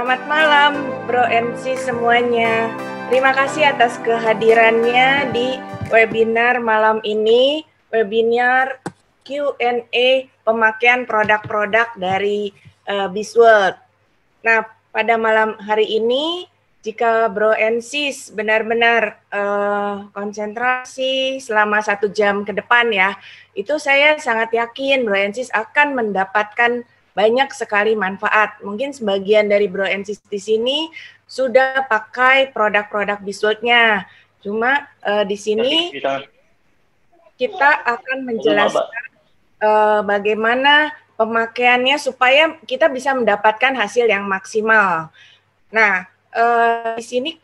Selamat malam, Bro NC semuanya. Terima kasih atas kehadirannya di webinar malam ini, webinar Q&A pemakaian produk-produk dari Bizworld. Nah, pada malam hari ini, jika Bro NC benar-benar konsentrasi selama 1 jam ke depan ya, itu saya sangat yakin Bro NC akan mendapatkan banyak sekali manfaat. Mungkin sebagian dari Bro NC di sini sudah pakai produk-produk Bizworld-nya. Cuma di sini kita akan menjelaskan bagaimana pemakaiannya supaya kita bisa mendapatkan hasil yang maksimal. Nah, di sini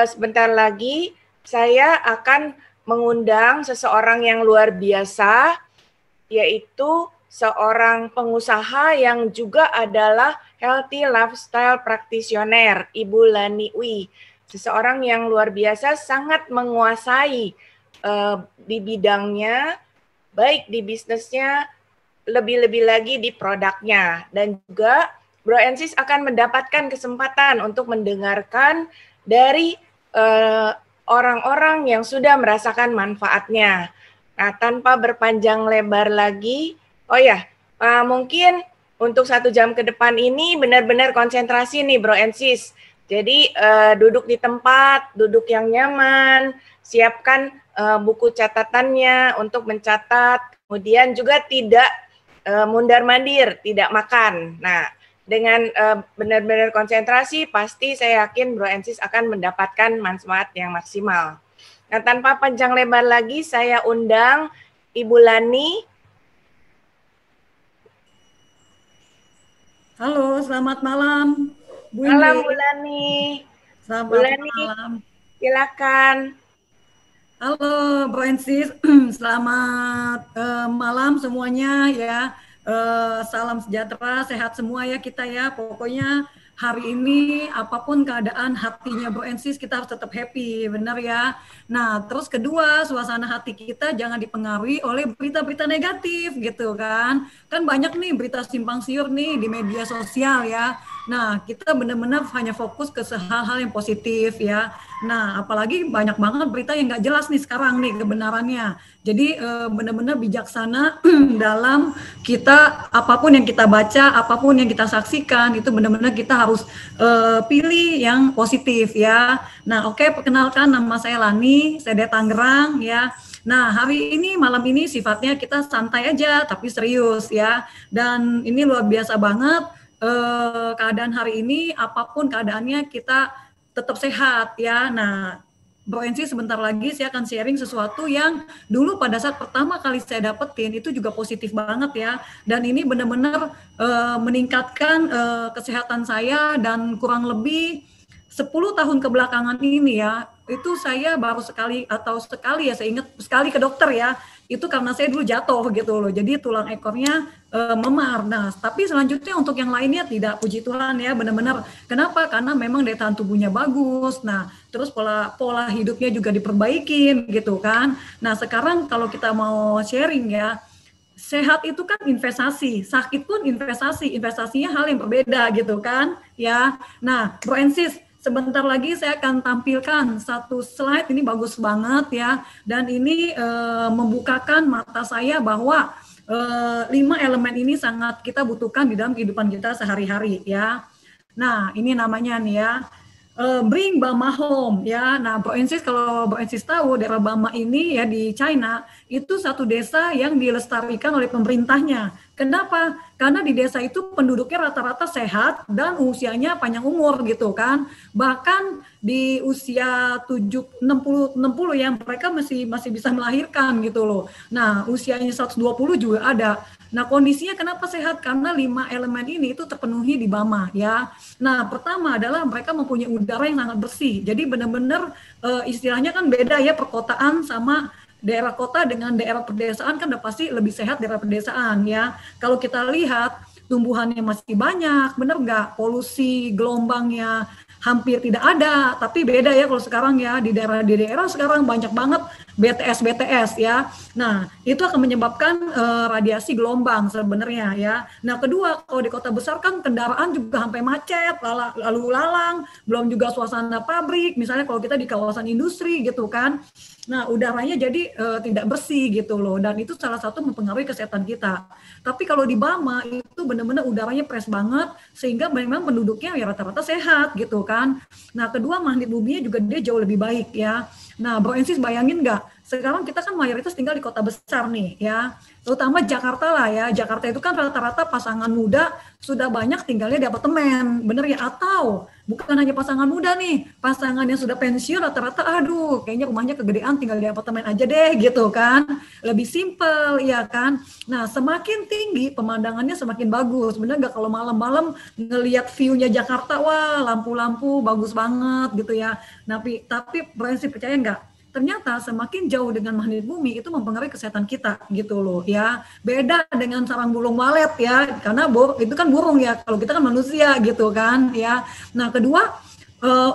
sebentar lagi saya akan mengundang seseorang yang luar biasa, yaitu seorang pengusaha yang juga adalah healthy lifestyle practitioner, Ibu Lani Wi. Seseorang yang luar biasa, sangat menguasai di bidangnya, baik di bisnisnya, lebih-lebih lagi di produknya. Dan juga Bro NC akan mendapatkan kesempatan untuk mendengarkan dari orang-orang yang sudah merasakan manfaatnya. Nah, tanpa berpanjang lebar lagi, mungkin untuk 1 jam ke depan ini benar-benar konsentrasi nih Bro NC. Jadi duduk di tempat, duduk yang nyaman, siapkan buku catatannya untuk mencatat, kemudian juga tidak mundar-mandir, tidak makan. Nah, dengan benar-benar konsentrasi, pasti saya yakin Bro NC akan mendapatkan manfaat yang maksimal. Nah, tanpa panjang lebar lagi, saya undang Ibu Lani. Halo, selamat malam, Bu Indri. Malam, Bu Lani. Selamat Bu Lani, malam. silakan. Halo, Bro Ensis. Selamat malam semuanya ya. Salam sejahtera, sehat semua ya kita ya. Pokoknya hari ini apapun keadaan hatinya Bro Ensis, kita harus tetap happy, benar ya. Nah, terus kedua, suasana hati kita jangan dipengaruhi oleh berita-berita negatif gitu kan. Kan banyak nih berita simpang siur nih di media sosial ya. Nah, kita benar-benar hanya fokus ke hal-hal yang positif ya. Nah, apalagi banyak banget berita yang nggak jelas nih sekarang nih kebenarannya. Jadi benar-benar bijaksana dalam kita apapun yang kita baca, apapun yang kita saksikan itu benar-benar kita harus pilih yang positif ya. Nah, oke, perkenalkan nama saya Lani, saya dari Tangerang ya. Nah, hari ini malam ini sifatnya kita santai aja tapi serius ya. Dan ini luar biasa banget keadaan hari ini, apapun keadaannya kita tetap sehat ya. Nah, Bro Ensi sebentar lagi saya akan sharing sesuatu yang dulu pada saat pertama kali saya dapetin itu juga positif banget ya. Dan ini benar-benar meningkatkan kesehatan saya dan kurang lebih 10 tahun kebelakangan ini ya, itu saya baru sekali ya, saya ingat sekali ke dokter ya, itu karena saya dulu jatuh gitu loh, jadi tulang ekornya memar. Nah, tapi selanjutnya untuk yang lainnya tidak, puji Tuhan ya, benar-benar. Kenapa? Karena memang daya tahan tubuhnya bagus. Nah, terus pola hidupnya juga diperbaikin gitu kan. Nah, sekarang kalau kita mau sharing ya, sehat itu kan investasi, sakit pun investasi, investasinya hal yang berbeda gitu kan ya. Nah, Bro Ensis, sebentar lagi saya akan tampilkan satu slide, ini bagus banget ya, dan ini membukakan mata saya bahwa 5 elemen ini sangat kita butuhkan di dalam kehidupan kita sehari-hari ya. Nah, ini namanya nih ya, Bring Bama Home ya. Nah, Bro Ensis, kalau Bro Ensis tahu daerah Bama ini ya di China itu satu desa yang dilestarikan oleh pemerintahnya. Kenapa? Karena di desa itu penduduknya rata-rata sehat dan usianya panjang umur gitu kan. Bahkan di usia 60 ya mereka masih bisa melahirkan gitu loh. Nah, usianya 120 juga ada. Nah, kondisinya kenapa sehat? Karena 5 elemen ini itu terpenuhi di Bama ya. Nah, pertama adalah mereka mempunyai udara yang sangat bersih. Jadi benar-benar istilahnya kan beda ya, perkotaan sama daerah kota dengan daerah pedesaan kan udah pasti lebih sehat daerah pedesaan ya. Kalau kita lihat tumbuhannya masih banyak, bener nggak? Polusi, gelombangnya hampir tidak ada, tapi beda ya kalau sekarang ya di daerah sekarang banyak banget BTS ya. Nah, itu akan menyebabkan radiasi gelombang sebenarnya ya. Nah, kedua, kalau di kota besar kan kendaraan juga sampai macet, lalu lalang, belum juga suasana pabrik, misalnya kalau kita di kawasan industri gitu kan. Nah, udaranya jadi tidak bersih gitu loh, dan itu salah satu mempengaruhi kesehatan kita. Tapi kalau di Bama itu benar-benar udaranya fresh banget, sehingga memang penduduknya ya rata-rata sehat gitu kan. Nah, kedua magnet buminya juga dia jauh lebih baik ya. Nah, Bro Ensis bayangin nggak? Sekarang kita kan mayoritas tinggal di kota besar nih ya, terutama Jakarta lah ya. Jakarta itu kan rata-rata pasangan muda sudah banyak tinggalnya di apartemen, bener ya? Atau bukan hanya pasangan muda nih, pasangan yang sudah pensiun rata-rata, aduh kayaknya rumahnya kegedean tinggal di apartemen aja deh gitu kan. Lebih simple ya kan. Nah, semakin tinggi pemandangannya semakin bagus. Bener nggak kalau malam-malam ngelihat view-nya Jakarta, wah lampu-lampu bagus banget gitu ya. Tapi prinsip percaya nggak? Ternyata semakin jauh dengan magnet bumi itu mempengaruhi kesehatan kita gitu loh ya. Beda dengan sarang burung walet ya, karena itu kan burung ya, kalau kita kan manusia gitu kan ya. Nah, kedua,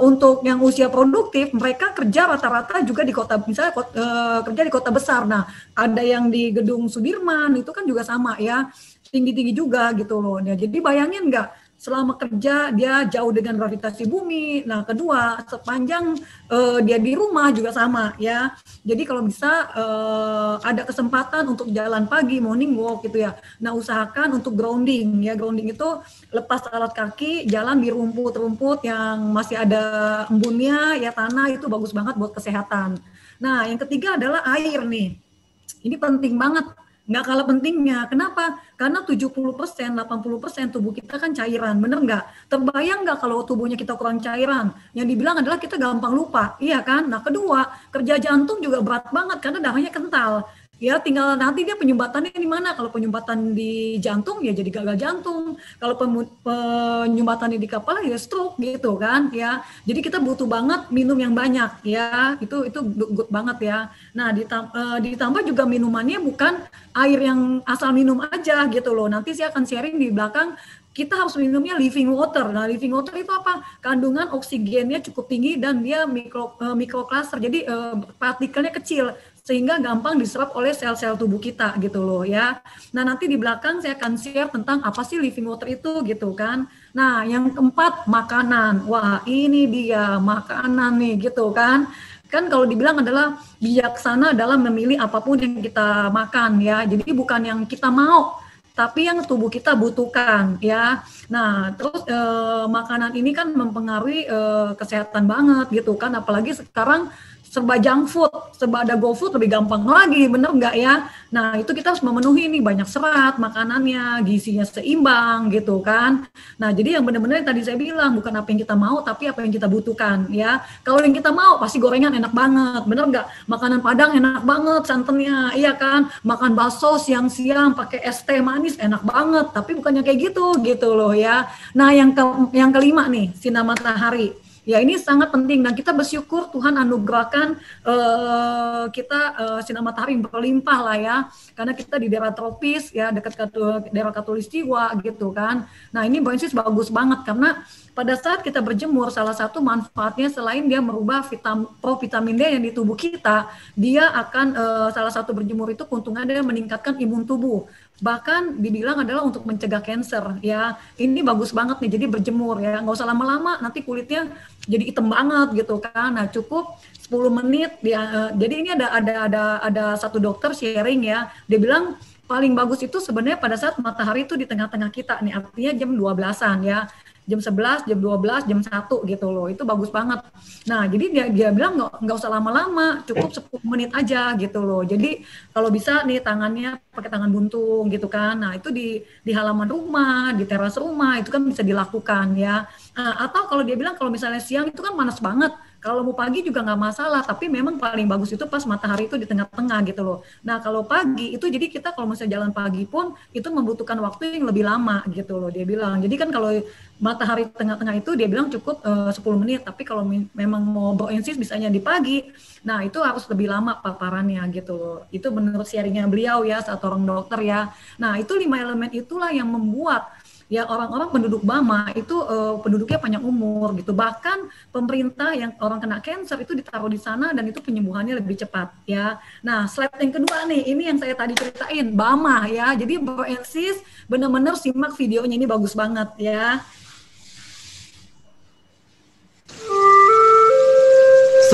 untuk yang usia produktif, mereka kerja rata-rata juga di kota, misalnya kerja di kota besar. Nah, ada yang di gedung Sudirman, itu kan juga sama ya, tinggi-tinggi juga gitu loh. Nah, jadi bayangin nggak, selama kerja dia jauh dengan gravitasi bumi. Nah, kedua, sepanjang dia di rumah juga sama ya. Jadi kalau bisa ada kesempatan untuk jalan pagi, morning walk gitu ya. Nah, usahakan untuk grounding ya. Grounding itu lepas alat kaki, jalan di rumput-rumput yang masih ada embunnya ya, tanah, itu bagus banget buat kesehatan. Nah, yang ketiga adalah air nih. Ini penting banget. Nggak kalah pentingnya. Kenapa? Karena 70%, 80% tubuh kita kan cairan, bener nggak? Terbayang nggak kalau tubuhnya kita kurang cairan? Yang dibilang adalah kita gampang lupa, iya kan? Nah, kedua, kerja jantung juga berat banget karena darahnya kental. Ya, tinggal nanti dia penyumbatannya di mana. Kalau penyumbatan di jantung ya jadi gagal jantung. Kalau penyumbatannya di kepala ya stroke gitu kan ya. Jadi kita butuh banget minum yang banyak ya. Itu good banget ya. Nah, ditambah juga minumannya bukan air yang asal minum aja gitu loh. Nanti saya akan sharing di belakang, kita harus minumnya living water. Nah, living water itu apa? Kandungan oksigennya cukup tinggi dan dia mikrokluster. Jadi partikelnya kecil sehingga gampang diserap oleh sel-sel tubuh kita gitu loh ya. Nah, nanti di belakang saya akan share tentang apa sih living water itu gitu kan. Nah, yang keempat, makanan. Wah, ini dia makanan nih gitu kan. Kan kalau dibilang adalah bijaksana dalam memilih apapun yang kita makan ya. Jadi bukan yang kita mau, tapi yang tubuh kita butuhkan ya. Nah, terus makanan ini kan mempengaruhi kesehatan banget gitu kan. Apalagi sekarang serba junk food, serba ada GoFood, lebih gampang lagi, bener nggak ya? Nah, itu kita harus memenuhi nih banyak serat makanannya, gizinya seimbang gitu kan. Nah, jadi yang benar-benar tadi saya bilang, bukan apa yang kita mau, tapi apa yang kita butuhkan ya. Kalau yang kita mau, pasti gorengan enak banget, bener nggak? Makanan Padang enak banget santannya, iya kan? Makan bakso siang-siang pakai es teh manis enak banget, tapi bukannya kayak gitu loh ya. Nah, yang kelima nih, sinar matahari. Ya, ini sangat penting dan kita bersyukur Tuhan anugerahkan kita sinar matahari berlimpah lah ya, karena kita di daerah tropis ya, dekat daerah Katulistiwa gitu kan. Nah, ini Boensis bagus banget karena pada saat kita berjemur, salah satu manfaatnya selain dia merubah vitamin D yang di tubuh kita, dia akan salah satu berjemur itu keuntungannya meningkatkan imun tubuh. Bahkan dibilang adalah untuk mencegah kanker ya. Ini bagus banget nih, jadi berjemur ya, nggak usah lama-lama nanti kulitnya jadi hitam banget gitu kan. Nah, cukup 10 menit dia, jadi ini ada satu dokter sharing ya, dia bilang paling bagus itu sebenarnya pada saat matahari itu di tengah-tengah kita nih, artinya jam 12-an ya, jam 11, jam 12, jam 1 gitu loh, itu bagus banget. Nah, jadi dia bilang nggak usah lama-lama, cukup 10 menit aja gitu loh. Jadi kalau bisa nih tangannya pakai tangan buntung gitu kan, nah itu di halaman rumah, di teras rumah, itu kan bisa dilakukan ya. Nah, atau kalau dia bilang kalau misalnya siang itu kan panas banget, kalau mau pagi juga nggak masalah, tapi memang paling bagus itu pas matahari itu di tengah-tengah gitu loh. Nah, kalau pagi itu jadi kita kalau misalnya jalan pagi pun itu membutuhkan waktu yang lebih lama gitu loh, dia bilang. Jadi kan kalau matahari tengah-tengah itu dia bilang cukup 10 menit, tapi kalau memang mau Boensis bisanya di pagi, nah itu harus lebih lama paparannya gitu loh. Itu menurut sharingnya beliau ya, saat orang dokter ya. Nah, itu 5 elemen itulah yang membuat ya orang-orang penduduk Bama itu penduduknya panjang umur gitu. Bahkan pemerintah yang orang kena cancer itu ditaruh di sana dan itu penyembuhannya lebih cepat ya. Nah, slide yang kedua nih, ini yang saya tadi ceritain, Bama ya. Jadi Bro and Sis benar-benar simak videonya, ini bagus banget ya.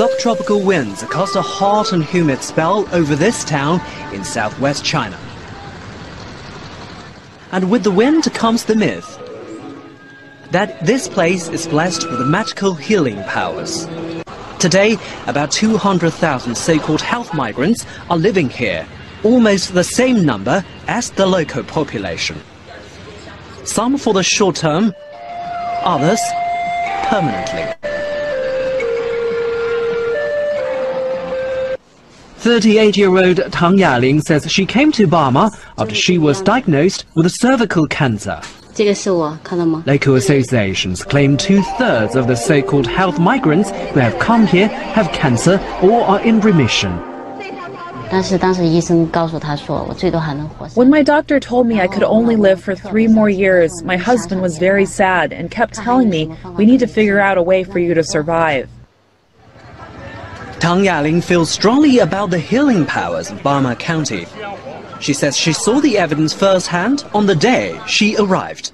Subtropical winds cast a hot and humid spell over this town in southwest China. And with the wind comes the myth that this place is blessed with magical healing powers. Today, about 200,000 so-called health migrants are living here, almost the same number as the local population. Some for the short term, others permanently. 38-year-old Tang Yaling says she came to Burma after she was diagnosed with cervical cancer. Local associations claim 2/3 of the so-called health migrants who have come here have cancer or are in remission. When my doctor told me I could only live for 3 more years, my husband was very sad and kept telling me, "We need to figure out a way for you to survive." Tang Yaling feels strongly about the healing powers of Bama County. She says she saw the evidence firsthand on the day she arrived.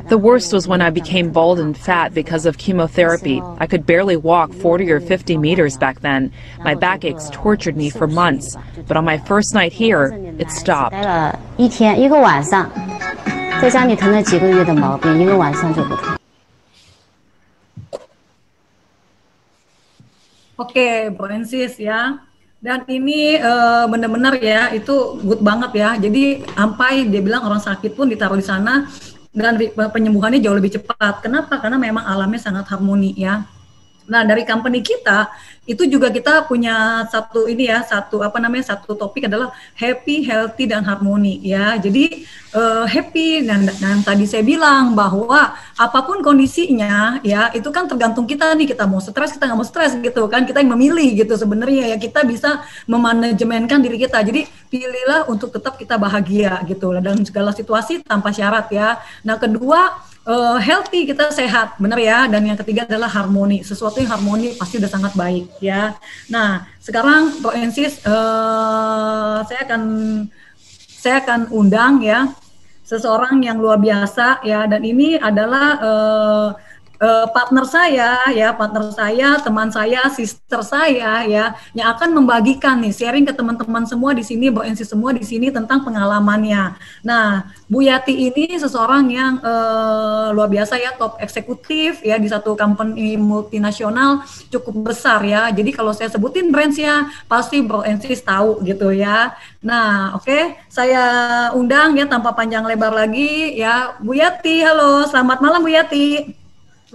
The worst was when I became bald and fat because of chemotherapy. I could barely walk 40 or 50 meters back then. My backaches tortured me for months, but on my first night here, it stopped. Oke, Bro and Sis ya. Dan ini benar-benar ya, itu good banget ya. Jadi sampai dia bilang orang sakit pun ditaruh di sana dan penyembuhannya jauh lebih cepat. Kenapa? Karena memang alamnya sangat harmoni ya. Nah, dari company kita itu juga kita punya satu satu topik adalah happy, healthy dan harmoni ya. Jadi happy dan tadi saya bilang bahwa apapun kondisinya ya itu kan tergantung kita nih, kita mau stres, kita nggak mau stres gitu kan, kita yang memilih gitu sebenarnya ya, kita bisa memanajemenkan diri kita. Jadi pilihlah untuk tetap kita bahagia gitu dalam segala situasi tanpa syarat ya. Nah, kedua healthy, kita sehat, benar ya. Dan yang ketiga adalah harmoni. Sesuatu yang harmoni pasti udah sangat baik ya. Nah, sekarang Bro and Sis, saya akan undang ya seseorang yang luar biasa ya. Dan ini adalah partner saya, teman saya, sister saya ya, yang akan membagikan nih, sharing ke teman-teman semua di sini, Bro and Sis semua di sini tentang pengalamannya. Nah, Bu Yati ini seseorang yang luar biasa ya, top eksekutif ya di satu company multinasional cukup besar ya. Jadi kalau saya sebutin brands-nya pasti Bro and Sis tahu gitu ya. Nah, oke, saya undang ya tanpa panjang lebar lagi ya, Bu Yati. Halo, selamat malam Bu Yati.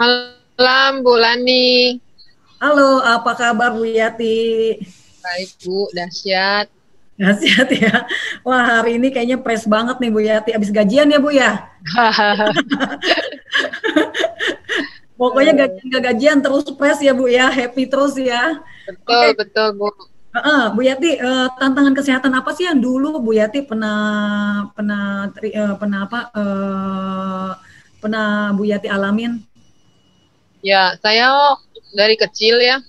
Malam Bu Lani. Halo, apa kabar Bu Yati? Baik Bu, dahsyat. Dahsyat ya. Wah, hari ini kayaknya fresh banget nih Bu Yati. Abis gajian ya Bu ya? Pokoknya gajian terus fresh ya Bu ya, happy terus ya. Betul, betul Bu. Bu Yati, tantangan kesehatan apa sih yang dulu Bu Yati pernah Bu Yati alamin? Ya, saya dari kecil ya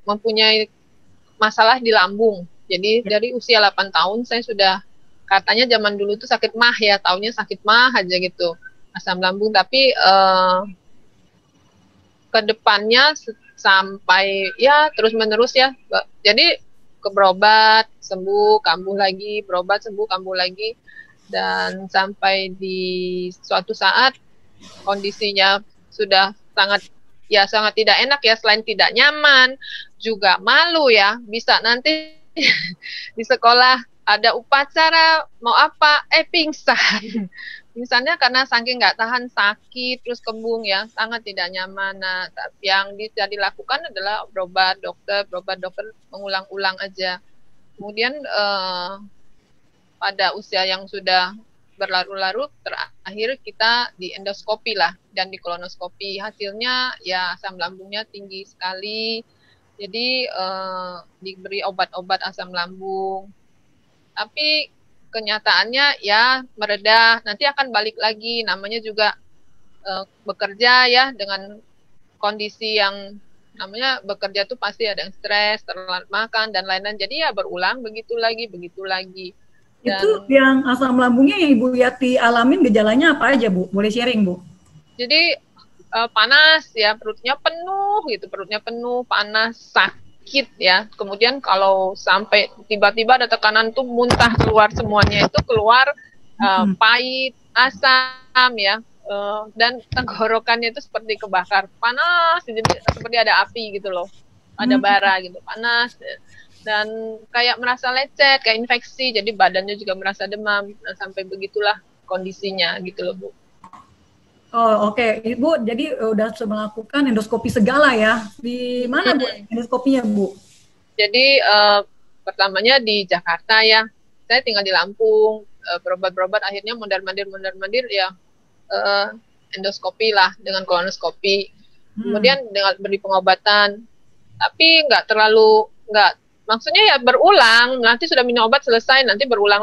mempunyai masalah di lambung. Jadi dari usia 8 tahun saya sudah, katanya zaman dulu tuh sakit mah ya, taunya sakit mah aja gitu, asam lambung. Tapi ke depannya sampai ya terus menerus ya. Jadi berobat, sembuh, kambuh lagi, berobat, sembuh, kambuh lagi. Dan sampai di suatu saat kondisinya sudah sangat tidak enak ya, selain tidak nyaman juga malu ya. Bisa nanti di sekolah ada upacara mau apa pingsan. Pingsannya karena saking nggak tahan sakit terus kembung ya, sangat tidak nyaman. Nah, yang bisa dilakukan adalah berobat dokter mengulang-ulang aja. Kemudian pada usia yang sudah berlarut-larut, terakhir kita di endoskopi lah dan di kolonoskopi. Hasilnya ya asam lambungnya tinggi sekali. Jadi diberi obat-obat asam lambung. Tapi kenyataannya ya mereda, nanti akan balik lagi, namanya juga bekerja ya dengan kondisi yang namanya bekerja tuh pasti ada yang stres, terlambat makan dan lain-lain. Jadi ya berulang begitu lagi, begitu lagi. Dan itu yang asam lambungnya yang Ibu Yati alamin gejalanya apa aja, Bu? Boleh sharing, Bu? jadi panas ya, perutnya penuh gitu, perutnya penuh, panas, sakit ya. Kemudian kalau sampai tiba-tiba ada tekanan tuh muntah keluar semuanya, itu keluar pahit, asam ya. Dan tenggorokannya itu seperti kebakar, panas, jadi seperti ada api gitu loh, ada bara gitu, panas, dan kayak merasa lecet, kayak infeksi, jadi badannya juga merasa demam. Nah, sampai begitulah kondisinya gitu loh, Bu. Oh, oke. Ibu jadi udah melakukan endoskopi segala ya. Di mana, Bu, endoskopinya, Bu? Jadi pertamanya di Jakarta ya, saya tinggal di Lampung, berobat-berobat, akhirnya mondar-mandir ya, endoskopi lah dengan kolonoskopi. Kemudian dengan beri pengobatan, tapi maksudnya ya berulang, nanti sudah minum obat selesai, nanti berulang.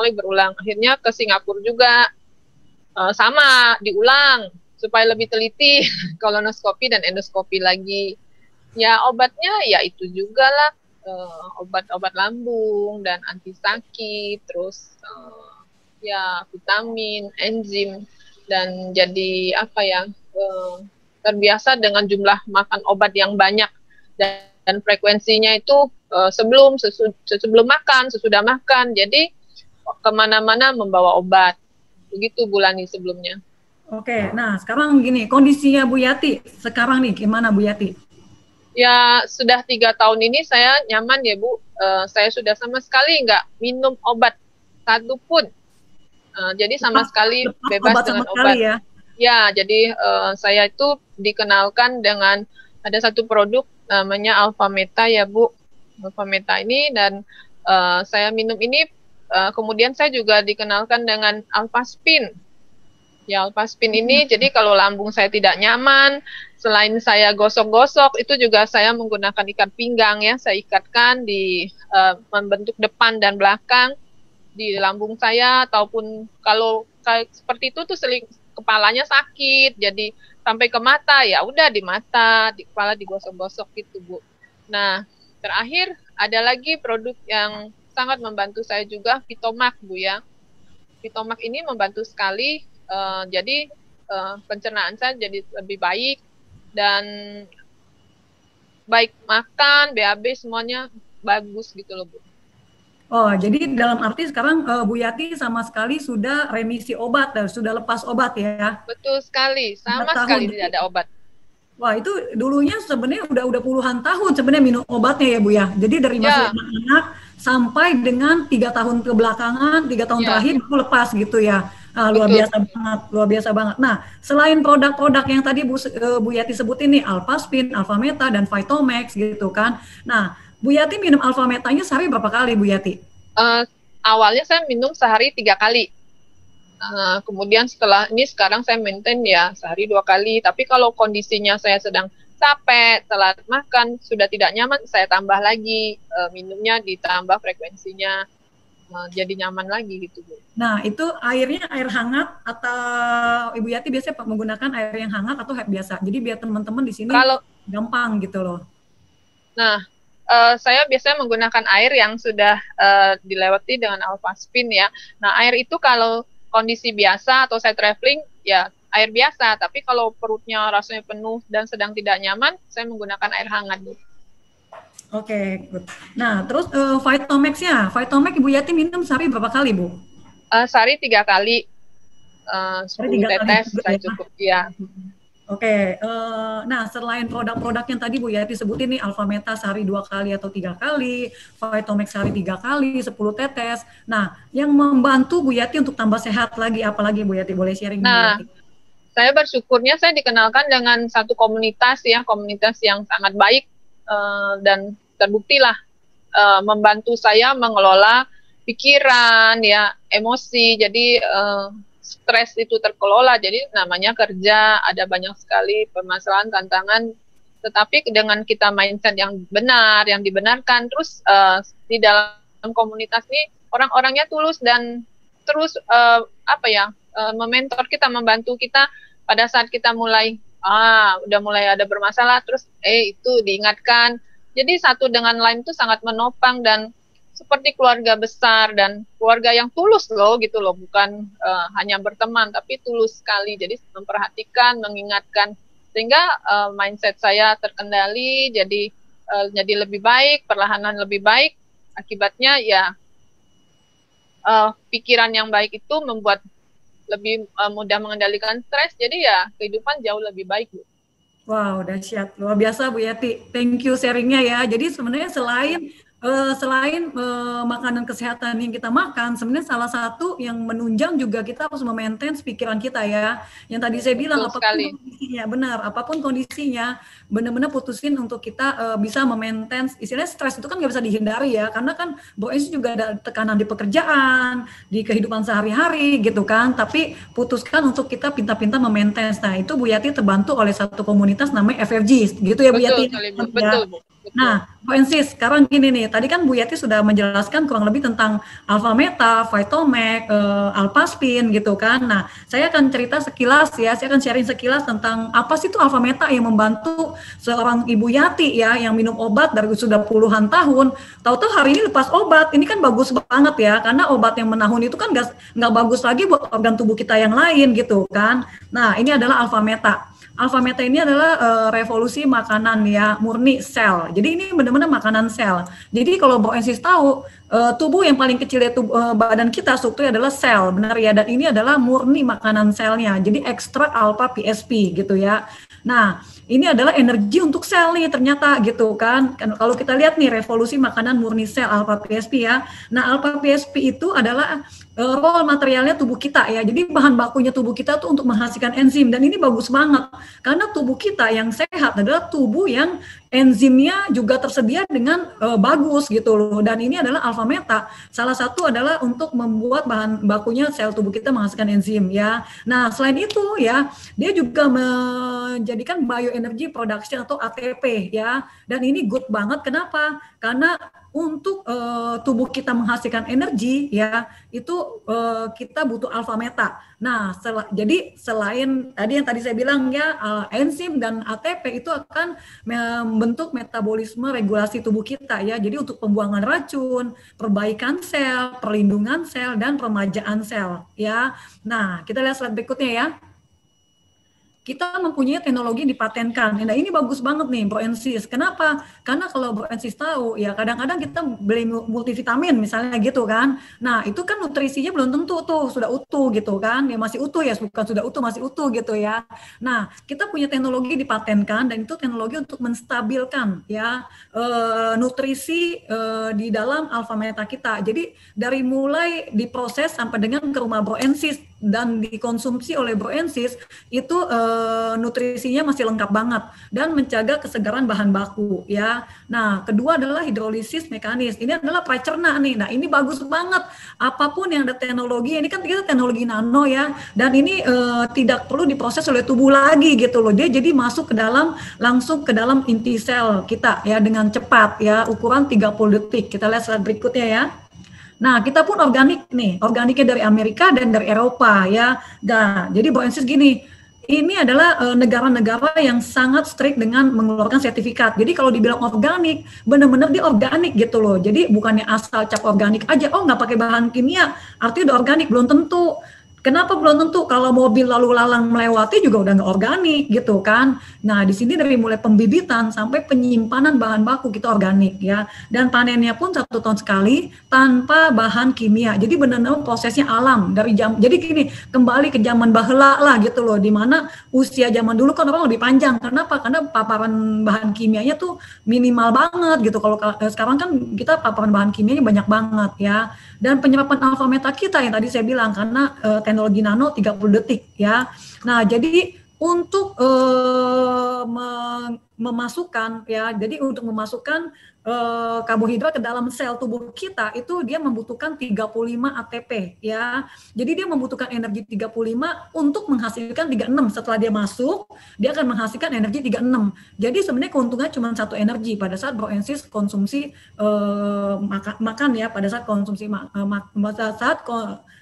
Akhirnya ke Singapura juga sama, diulang supaya lebih teliti kolonoskopi dan endoskopi lagi. Ya obatnya ya itu juga lah, obat-obat lambung dan anti sakit, terus ya vitamin, enzim, dan jadi apa ya, terbiasa dengan jumlah makan obat yang banyak, dan frekuensinya itu sebelum makan, sesudah makan, jadi kemana-mana membawa obat. Begitu Bulani sebelumnya. Oke, nah sekarang gini, kondisinya Bu Yati sekarang nih gimana, Bu Yati? Ya sudah 3 tahun ini saya nyaman ya, Bu. Saya sudah sama sekali nggak minum obat satupun. Jadi sama sekali bebas dengan obat. Ya, jadi saya itu dikenalkan dengan ada satu produk namanya Alphameta ya, Bu. Alphameta ini, dan saya minum ini, kemudian saya juga dikenalkan dengan Alphaspin. Ya, Alphaspin ini, jadi kalau lambung saya tidak nyaman, selain saya gosok-gosok, itu juga saya menggunakan ikat pinggang ya, saya ikatkan di membentuk depan dan belakang di lambung saya, ataupun kalau kayak seperti itu tuh kepalanya sakit, jadi sampai ke mata, ya udah di mata, di kepala digosok-gosok gitu, Bu. Nah, terakhir ada lagi produk yang sangat membantu saya juga, Vitomax, Bu ya. Vitomax ini membantu sekali. Jadi pencernaan saya jadi lebih baik, dan baik makan, BAB semuanya bagus gitu loh, Bu. Oh, jadi dalam arti sekarang Bu Yati sama sekali sudah remisi obat, sudah lepas obat ya? Betul sekali, sama sekali tidak ada obat. Wah, itu dulunya sebenarnya udah puluhan tahun sebenarnya minum obatnya ya, Bu ya. Jadi dari masih anak-anak sampai dengan 3 tahun kebelakangan, 3 tahun terakhir itu lepas gitu ya. Luar biasa banget. Nah, selain produk-produk yang tadi Bu Yati sebutin nih, Alphaspin, Alphameta, dan Vitomax gitu kan. Nah, Bu Yati minum Alphametanya sehari berapa kali, Bu Yati? Awalnya saya minum sehari 3 kali. Kemudian setelah ini sekarang saya maintain ya sehari 2 kali. Tapi kalau kondisinya saya sedang capek, telat makan, sudah tidak nyaman, saya tambah lagi minumnya, ditambah frekuensinya. Jadi nyaman lagi gitu, Bu. Nah, itu airnya air hangat atau Ibu Yati biasanya menggunakan air yang hangat atau biasa? Jadi biar teman-teman di sini gampang gitu loh. Nah, saya biasanya menggunakan air yang sudah dilewati dengan Alphaspin ya. Nah, air itu kalau kondisi biasa atau saya traveling ya air biasa, tapi kalau perutnya rasanya penuh dan sedang tidak nyaman, saya menggunakan air hangat, Bu. Oke, good. Nah, terus Vitomax-nya, Vitomax Ibu Yati minum sehari berapa kali, Bu? Sehari 3 kali, 10 tetes saya cukup, ya. Oke, nah selain produk-produk yang tadi Bu Yati sebutin nih, Alphameta sehari 2 kali atau 3 kali, Vitomax sehari 3 kali, 10 tetes. Nah, yang membantu Bu Yati untuk tambah sehat lagi, apalagi Bu Yati boleh sharing? Nah, Bu Yati? Saya bersyukurnya saya dikenalkan dengan satu komunitas ya, komunitas yang sangat baik, dan terbuktilah membantu saya mengelola pikiran ya, emosi, jadi stres itu terkelola. Jadi namanya kerja ada banyak sekali permasalahan, tantangan, tetapi dengan kita mindset yang benar, yang dibenarkan, terus di dalam komunitas ini orang-orangnya tulus dan terus mementor kita, membantu kita pada saat kita mulai udah mulai ada bermasalah, terus itu diingatkan. Jadi satu dengan lain itu sangat menopang dan seperti keluarga besar dan keluarga yang tulus loh gitu loh, bukan hanya berteman tapi tulus sekali. Jadi memperhatikan, mengingatkan, sehingga mindset saya terkendali, jadi lebih baik, perlahanan lebih baik. Akibatnya ya pikiran yang baik itu membuat lebih mudah mengendalikan stres, jadi ya kehidupan jauh lebih baik, Bu. Wow, dahsyat, luar biasa Bu Yati. Thank you sharingnya ya. Jadi sebenarnya selain makanan kesehatan yang kita makan, sebenarnya salah satu yang menunjang juga kita harus memaintain pikiran kita ya. Yang tadi saya bilang, apapun kondisinya, benar, apapun kondisinya, benar-benar putusin untuk kita bisa memaintain. Istilahnya stres itu kan nggak bisa dihindari ya, karena kan Bu Ensis juga ada tekanan di pekerjaan, di kehidupan sehari-hari gitu kan. Tapi putuskan untuk kita pintar-pintar memaintain. Nah itu Bu Yati terbantu oleh satu komunitas namanya FFG, gitu ya Bu Yati. Betul, Bu. Nah, Bu Ensis, sekarang gini nih, tadi kan Bu Yati sudah menjelaskan kurang lebih tentang Alpha Meta, Vitomax, Alphaspin gitu kan. Nah, saya akan cerita sekilas ya, saya akan sharing sekilas tentang apa sih itu Alpha Meta yang membantu seorang Ibu Yati ya, yang minum obat dari sudah puluhan tahun, tahu-tahu hari ini lepas obat. Ini kan bagus banget ya, karena obat yang menahun itu kan nggak bagus lagi buat organ tubuh kita yang lain gitu kan. Nah, ini adalah Alpha Meta. Alpha Meta ini adalah revolusi makanan ya, murni sel. Jadi ini benar-benar makanan sel. Jadi kalau Bu Ensis tahu, tubuh yang paling kecil dari badan kita strukturnya adalah sel, benar ya. Dan ini adalah murni makanan selnya. Jadi ekstrak alpha PSP gitu ya. Nah, ini adalah energi untuk sel nih ternyata gitu kan. Kalau kita lihat nih revolusi makanan murni sel alpha PSP ya. Nah, alpha PSP itu adalah raw materialnya tubuh kita ya. Jadi bahan bakunya tubuh kita tuh untuk menghasilkan enzim, dan ini bagus banget karena tubuh kita yang sehat adalah tubuh yang enzimnya juga tersedia dengan bagus gitu loh. Dan ini adalah Alpha Meta. Salah satu adalah untuk membuat bahan bakunya sel tubuh kita menghasilkan enzim ya. Nah, selain itu ya, dia juga menjadikan bioenergy production atau ATP ya. Dan ini good banget. Kenapa? Karena untuk tubuh kita menghasilkan energi ya, itu kita butuh alpha meta. Nah, jadi selain tadi yang tadi saya bilang ya, enzim dan ATP itu akan membentuk metabolisme regulasi tubuh kita ya. Jadi untuk pembuangan racun, perbaikan sel, perlindungan sel, dan peremajaan sel ya. Nah, kita lihat slide berikutnya ya. Kita mempunyai teknologi yang dipatenkan. Nah, ini bagus banget nih, Bro Ensis. Kenapa? Karena kalau Bro Ensis tahu, ya kadang-kadang kita beli multivitamin misalnya gitu kan. Nah, itu kan nutrisinya belum tentu tuh sudah utuh gitu kan. Ya masih utuh ya, bukan sudah utuh, masih utuh gitu ya. Nah, kita punya teknologi dipatenkan, dan itu teknologi untuk menstabilkan ya nutrisi di dalam alpha meta kita. Jadi dari mulai diproses sampai dengan ke rumah Bro Ensis dan dikonsumsi oleh Bro Ensis itu nutrisinya masih lengkap banget dan menjaga kesegaran bahan baku ya. Nah, kedua adalah hidrolisis mekanis. Ini adalah pracerna nih. Nah, ini bagus banget. Apapun yang ada teknologi, ini kan kita teknologi nano ya, dan ini tidak perlu diproses oleh tubuh lagi gitu loh. Dia jadi masuk ke dalam, langsung ke dalam inti sel kita ya dengan cepat ya, ukuran 30 detik. Kita lihat slide berikutnya ya. Nah, kita pun organik nih, organiknya dari Amerika dan dari Eropa ya. Nah, jadi Bro Ensis gini, ini adalah negara-negara yang sangat strict dengan mengeluarkan sertifikat. Jadi kalau dibilang organik, benar-benar dia organik gitu loh. Jadi bukannya asal cap organik aja, oh nggak pakai bahan kimia, artinya udah organik, belum tentu. Kenapa belum tentu? Kalau mobil lalu lalang melewati juga udah nggak organik gitu kan. Nah, di sini dari mulai pembibitan sampai penyimpanan bahan baku kita organik ya. Dan panennya pun 1 tahun sekali tanpa bahan kimia. Jadi benar-benar prosesnya alam dari jadi gini, kembali ke zaman baheula lah gitu loh, di mana usia zaman dulu kan orang lebih panjang. Kenapa? Karena paparan bahan kimianya tuh minimal banget gitu. Kalau sekarang kan kita paparan bahan kimianya banyak banget ya. Dan penyerapan alpha meta kita yang tadi saya bilang karena teknologi nano 30 detik ya. Nah, jadi untuk memasukkan ya, jadi untuk memasukkan karbohidrat ke dalam sel tubuh kita itu dia membutuhkan 35 ATP ya. Jadi dia membutuhkan energi 35 untuk menghasilkan 36. Setelah dia masuk, dia akan menghasilkan energi 36. Jadi sebenarnya keuntungannya cuma satu energi pada saat broensis konsumsi makan ya, pada saat konsumsi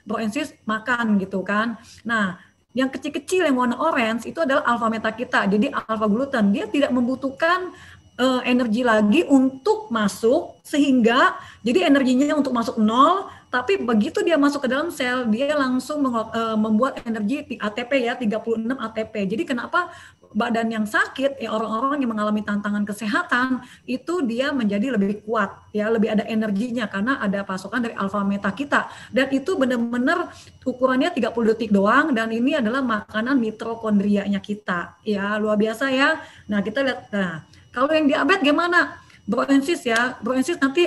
broensis makan gitu kan. Nah, yang kecil-kecil yang warna orange itu adalah alfa meta kita. Jadi alfa gluten dia tidak membutuhkan energi lagi untuk masuk, sehingga jadi energinya untuk masuk 0, tapi begitu dia masuk ke dalam sel dia langsung membuat energi ATP ya, 36 ATP. Jadi kenapa badan yang sakit ya, orang-orang yang mengalami tantangan kesehatan itu dia menjadi lebih kuat ya, lebih ada energinya karena ada pasokan dari alfa meta kita, dan itu benar-benar ukurannya 30 detik doang, dan ini adalah makanan mitokondrianya kita ya, luar biasa ya. Nah kita lihat, nah kalau yang diabetes gimana? Broensis ya, broensis nanti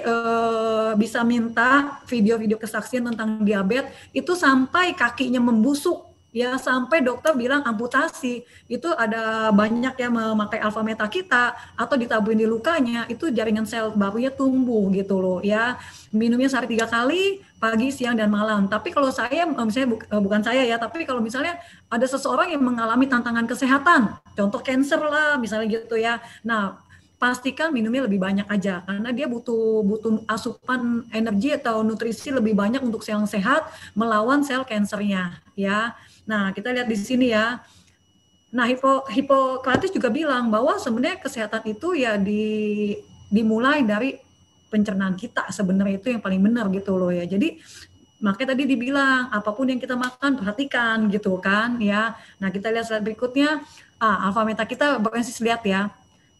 bisa minta video-video kesaksian tentang diabetes itu sampai kakinya membusuk ya, sampai dokter bilang amputasi. Itu ada banyak yang memakai alfa meta kita atau ditaburin di lukanya, itu jaringan sel barunya tumbuh gitu loh ya. Minumnya sehari 3 kali, pagi, siang, dan malam. Tapi kalau saya, misalnya bukan saya ya, tapi kalau misalnya ada seseorang yang mengalami tantangan kesehatan, contoh cancer lah misalnya gitu ya, nah pastikan minumnya lebih banyak aja, karena dia butuh asupan energi atau nutrisi lebih banyak untuk sel yang sehat melawan sel kansernya ya. Nah kita lihat di sini ya. Nah Hippocrates juga bilang bahwa sebenarnya kesehatan itu ya dimulai dari pencernaan kita, sebenarnya itu yang paling benar gitu loh ya. Jadi makanya tadi dibilang apapun yang kita makan perhatikan gitu kan ya. Nah kita lihat slide berikutnya, alfa meta kita broensis, lihat ya.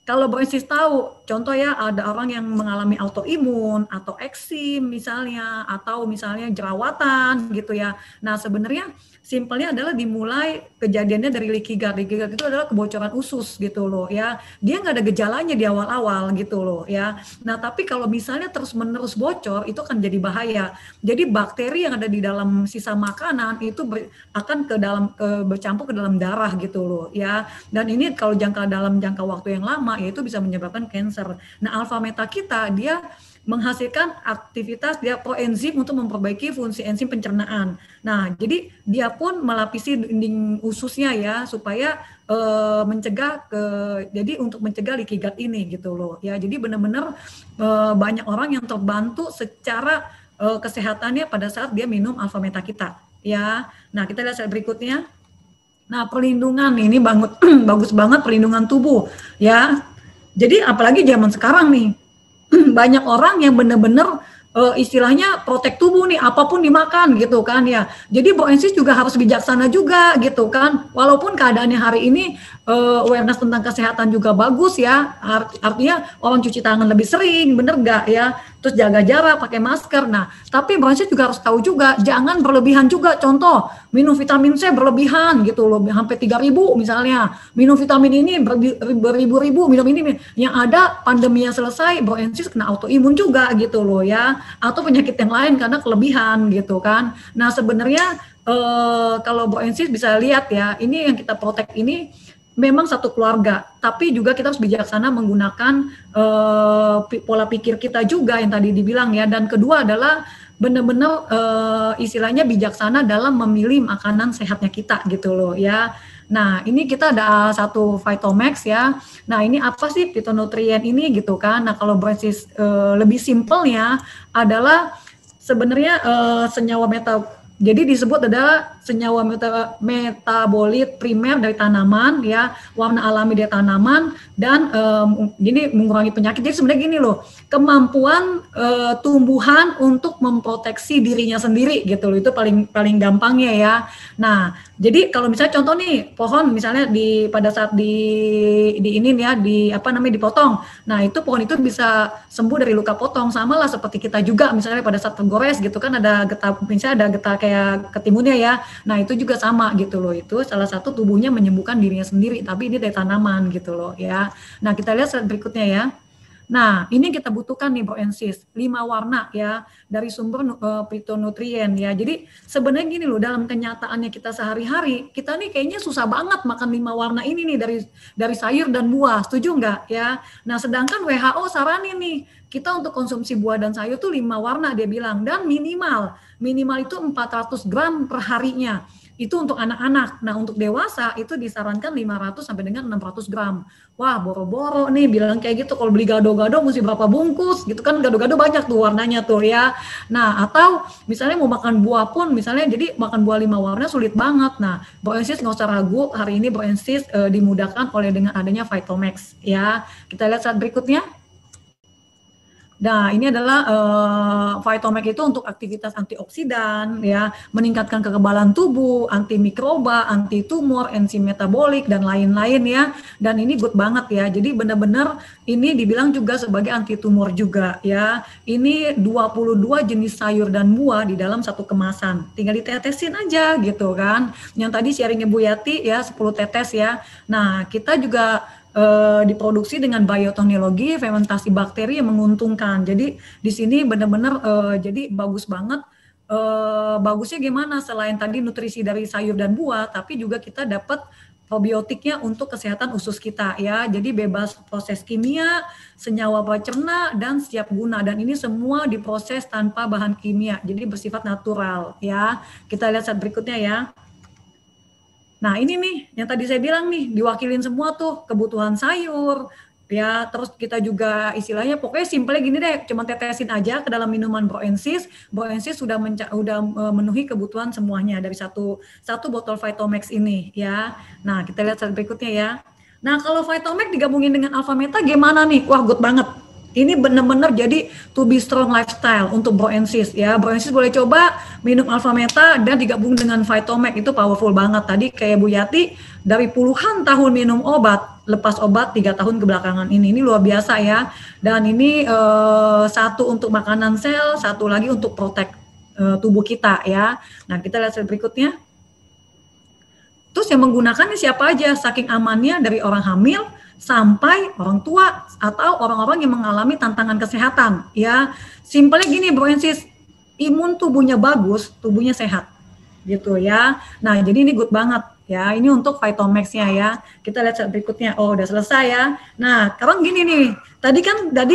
Kalau broensis tahu, contoh ya ada orang yang mengalami autoimun atau eksim misalnya, atau misalnya jerawatan gitu ya. Nah sebenarnya simpelnya adalah dimulai kejadiannya dari leaky gut. Leaky gut itu adalah kebocoran usus gitu loh ya. Dia nggak ada gejalanya di awal-awal gitu loh ya. Nah tapi kalau misalnya terus-menerus bocor itu akan jadi bahaya. Jadi bakteri yang ada di dalam sisa makanan itu akan bercampur ke dalam darah gitu loh ya. Dan ini kalau dalam jangka waktu yang lama yaitu bisa menyebabkan kanker. Nah, alfa meta kita dia menghasilkan aktivitas dia proenzim untuk memperbaiki fungsi enzim pencernaan. Nah, jadi dia pun melapisi dinding ususnya ya supaya jadi untuk mencegah leaky gut ini gitu loh ya. Jadi benar-benar banyak orang yang terbantu secara kesehatannya pada saat dia minum alfa meta kita ya. Nah, kita lihat slide berikutnya. Nah, perlindungan ini bagus banget perlindungan tubuh ya. Jadi apalagi zaman sekarang nih, banyak orang yang benar-benar istilahnya protek tubuh nih, apapun dimakan gitu kan ya. Jadi broensis juga harus bijaksana juga gitu kan. Walaupun keadaannya hari ini awareness tentang kesehatan juga bagus ya. Artinya orang cuci tangan lebih sering, bener nggak ya? Terus jaga jarak, pakai masker. Nah, tapi broensis juga harus tahu juga, jangan berlebihan juga. Contoh, minum vitamin C berlebihan gitu loh, sampai 3.000 misalnya. Minum vitamin ini beribu-ribu, minum ini. Yang ada pandeminya selesai, broensis kena autoimun juga gitu loh ya. Atau penyakit yang lain karena kelebihan gitu kan. Nah, sebenarnya kalau broensis bisa lihat ya, ini yang kita protek ini memang satu keluarga, tapi juga kita harus bijaksana menggunakan pola pikir kita juga yang tadi dibilang ya. Dan kedua adalah benar-benar istilahnya bijaksana dalam memilih makanan sehatnya kita gitu loh ya. Nah ini kita ada satu Vitomax ya. Nah ini apa sih fitonutrien ini gitu kan. Nah kalau broensis lebih simpelnya adalah sebenarnya senyawa jadi disebut adalah senyawa metabolit primer dari tanaman ya, warna alami dari tanaman, dan ini mengurangi penyakit. Jadi sebenarnya gini loh, kemampuan tumbuhan untuk memproteksi dirinya sendiri gitu loh, itu paling gampangnya ya. Nah jadi kalau misalnya contoh nih pohon misalnya pada saat dipotong, nah itu pohon itu bisa sembuh dari luka potong, sama lah seperti kita juga misalnya pada saat tergores gitu kan ada getah, misalnya ada getah kayak ketimunnya ya. Nah itu juga sama gitu loh, itu salah satu tubuhnya menyembuhkan dirinya sendiri, tapi ini dari tanaman gitu loh ya. Nah kita lihat slide berikutnya ya. Nah, ini yang kita butuhkan nih Bro and Sis, 5 warna ya dari sumber fitonutrien ya. Jadi sebenarnya gini loh, dalam kenyataannya kita sehari-hari, kita nih kayaknya susah banget makan 5 warna ini nih dari sayur dan buah. Setuju nggak ya? Nah, sedangkan WHO saranin nih kita untuk konsumsi buah dan sayur tuh 5 warna dia bilang, dan minimal itu 400 gram per harinya. Itu untuk anak-anak. Nah, untuk dewasa itu disarankan 500 sampai dengan 600 gram. Wah, boro-boro nih bilang kayak gitu. Kalau beli gado-gado mesti berapa bungkus gitu kan, gado-gado banyak tuh warnanya tuh ya. Nah, atau misalnya mau makan buah pun, misalnya jadi makan buah 5 warna sulit banget. Nah, Bro and Sis nggak usah ragu, hari ini Bro and Sis dimudahkan oleh dengan adanya Vitomax ya. Kita lihat saat berikutnya. Nah, ini adalah Vitomax itu untuk aktivitas antioksidan, ya, meningkatkan kekebalan tubuh, anti mikroba, anti tumor, enzim metabolik dan lain-lain ya. Dan ini good banget ya. Jadi benar-benar ini dibilang juga sebagai anti tumor juga ya. Ini 22 jenis sayur dan buah di dalam satu kemasan. Tinggal ditetesin aja gitu kan. Yang tadi sharing Ibu Yati ya 10 tetes ya. Nah, kita juga diproduksi dengan bioteknologi fermentasi bakteri yang menguntungkan. Jadi di sini benar-benar jadi bagus banget. Bagusnya gimana? Selain tadi nutrisi dari sayur dan buah, tapi juga kita dapat probiotiknya untuk kesehatan usus kita ya. Jadi bebas proses kimia, senyawa pecerna dan siap guna. Dan ini semua diproses tanpa bahan kimia. Jadi bersifat natural ya. Kita lihat saat berikutnya ya. Nah ini nih yang tadi saya bilang nih, diwakilin semua tuh kebutuhan sayur ya, terus kita juga istilahnya pokoknya simpelnya gini deh, cuma tetesin aja ke dalam minuman Bro and Sis sudah memenuhi kebutuhan semuanya dari satu botol Vitomax ini ya. Nah kita lihat slide berikutnya ya. Nah kalau Vitomax digabungin dengan Alpha Meta gimana nih? Wah good banget. Ini benar-benar jadi to be strong lifestyle untuk Bro and Sis ya. Bro and Sis boleh coba minum Alpha Meta dan digabung dengan Vitomax, itu powerful banget. Tadi kayak Bu Yati dari puluhan tahun minum obat, lepas obat 3 tahun kebelakangan ini luar biasa ya. Dan ini satu untuk makanan sel, satu lagi untuk protect tubuh kita ya. Nah kita lihat slide berikutnya. Terus yang menggunakannya siapa aja? Saking amannya dari orang hamil sampai orang tua atau orang-orang yang mengalami tantangan kesehatan ya. Simpelnya gini Bro and Sis, imun tubuhnya bagus, tubuhnya sehat gitu ya. Nah jadi ini good banget ya, ini untuk Vitomax-nya ya. Kita lihat berikutnya. Oh udah selesai ya. Nah sekarang gini nih, tadi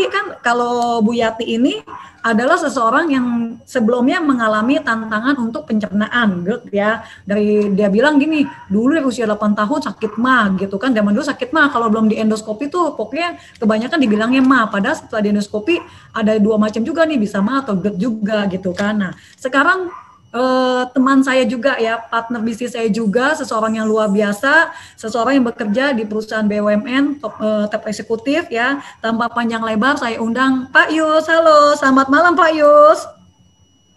kan kalau Bu Yati ini adalah seseorang yang sebelumnya mengalami tantangan untuk pencernaan gitu ya. Dari dia bilang gini, dulu dari usia 8 tahun sakit mah gitu kan. Zaman dulu sakit mah kalau belum di endoskopi tuh pokoknya kebanyakan dibilangnya mah. Padahal setelah di endoskopi ada 2 macam juga nih, bisa mah atau GERD juga gitu kan. Nah sekarang teman saya juga ya, partner bisnis saya juga, seseorang yang luar biasa, seseorang yang bekerja di perusahaan BUMN, top eksekutif ya. Tanpa panjang lebar saya undang Pak Yus. Halo, selamat malam Pak Yus.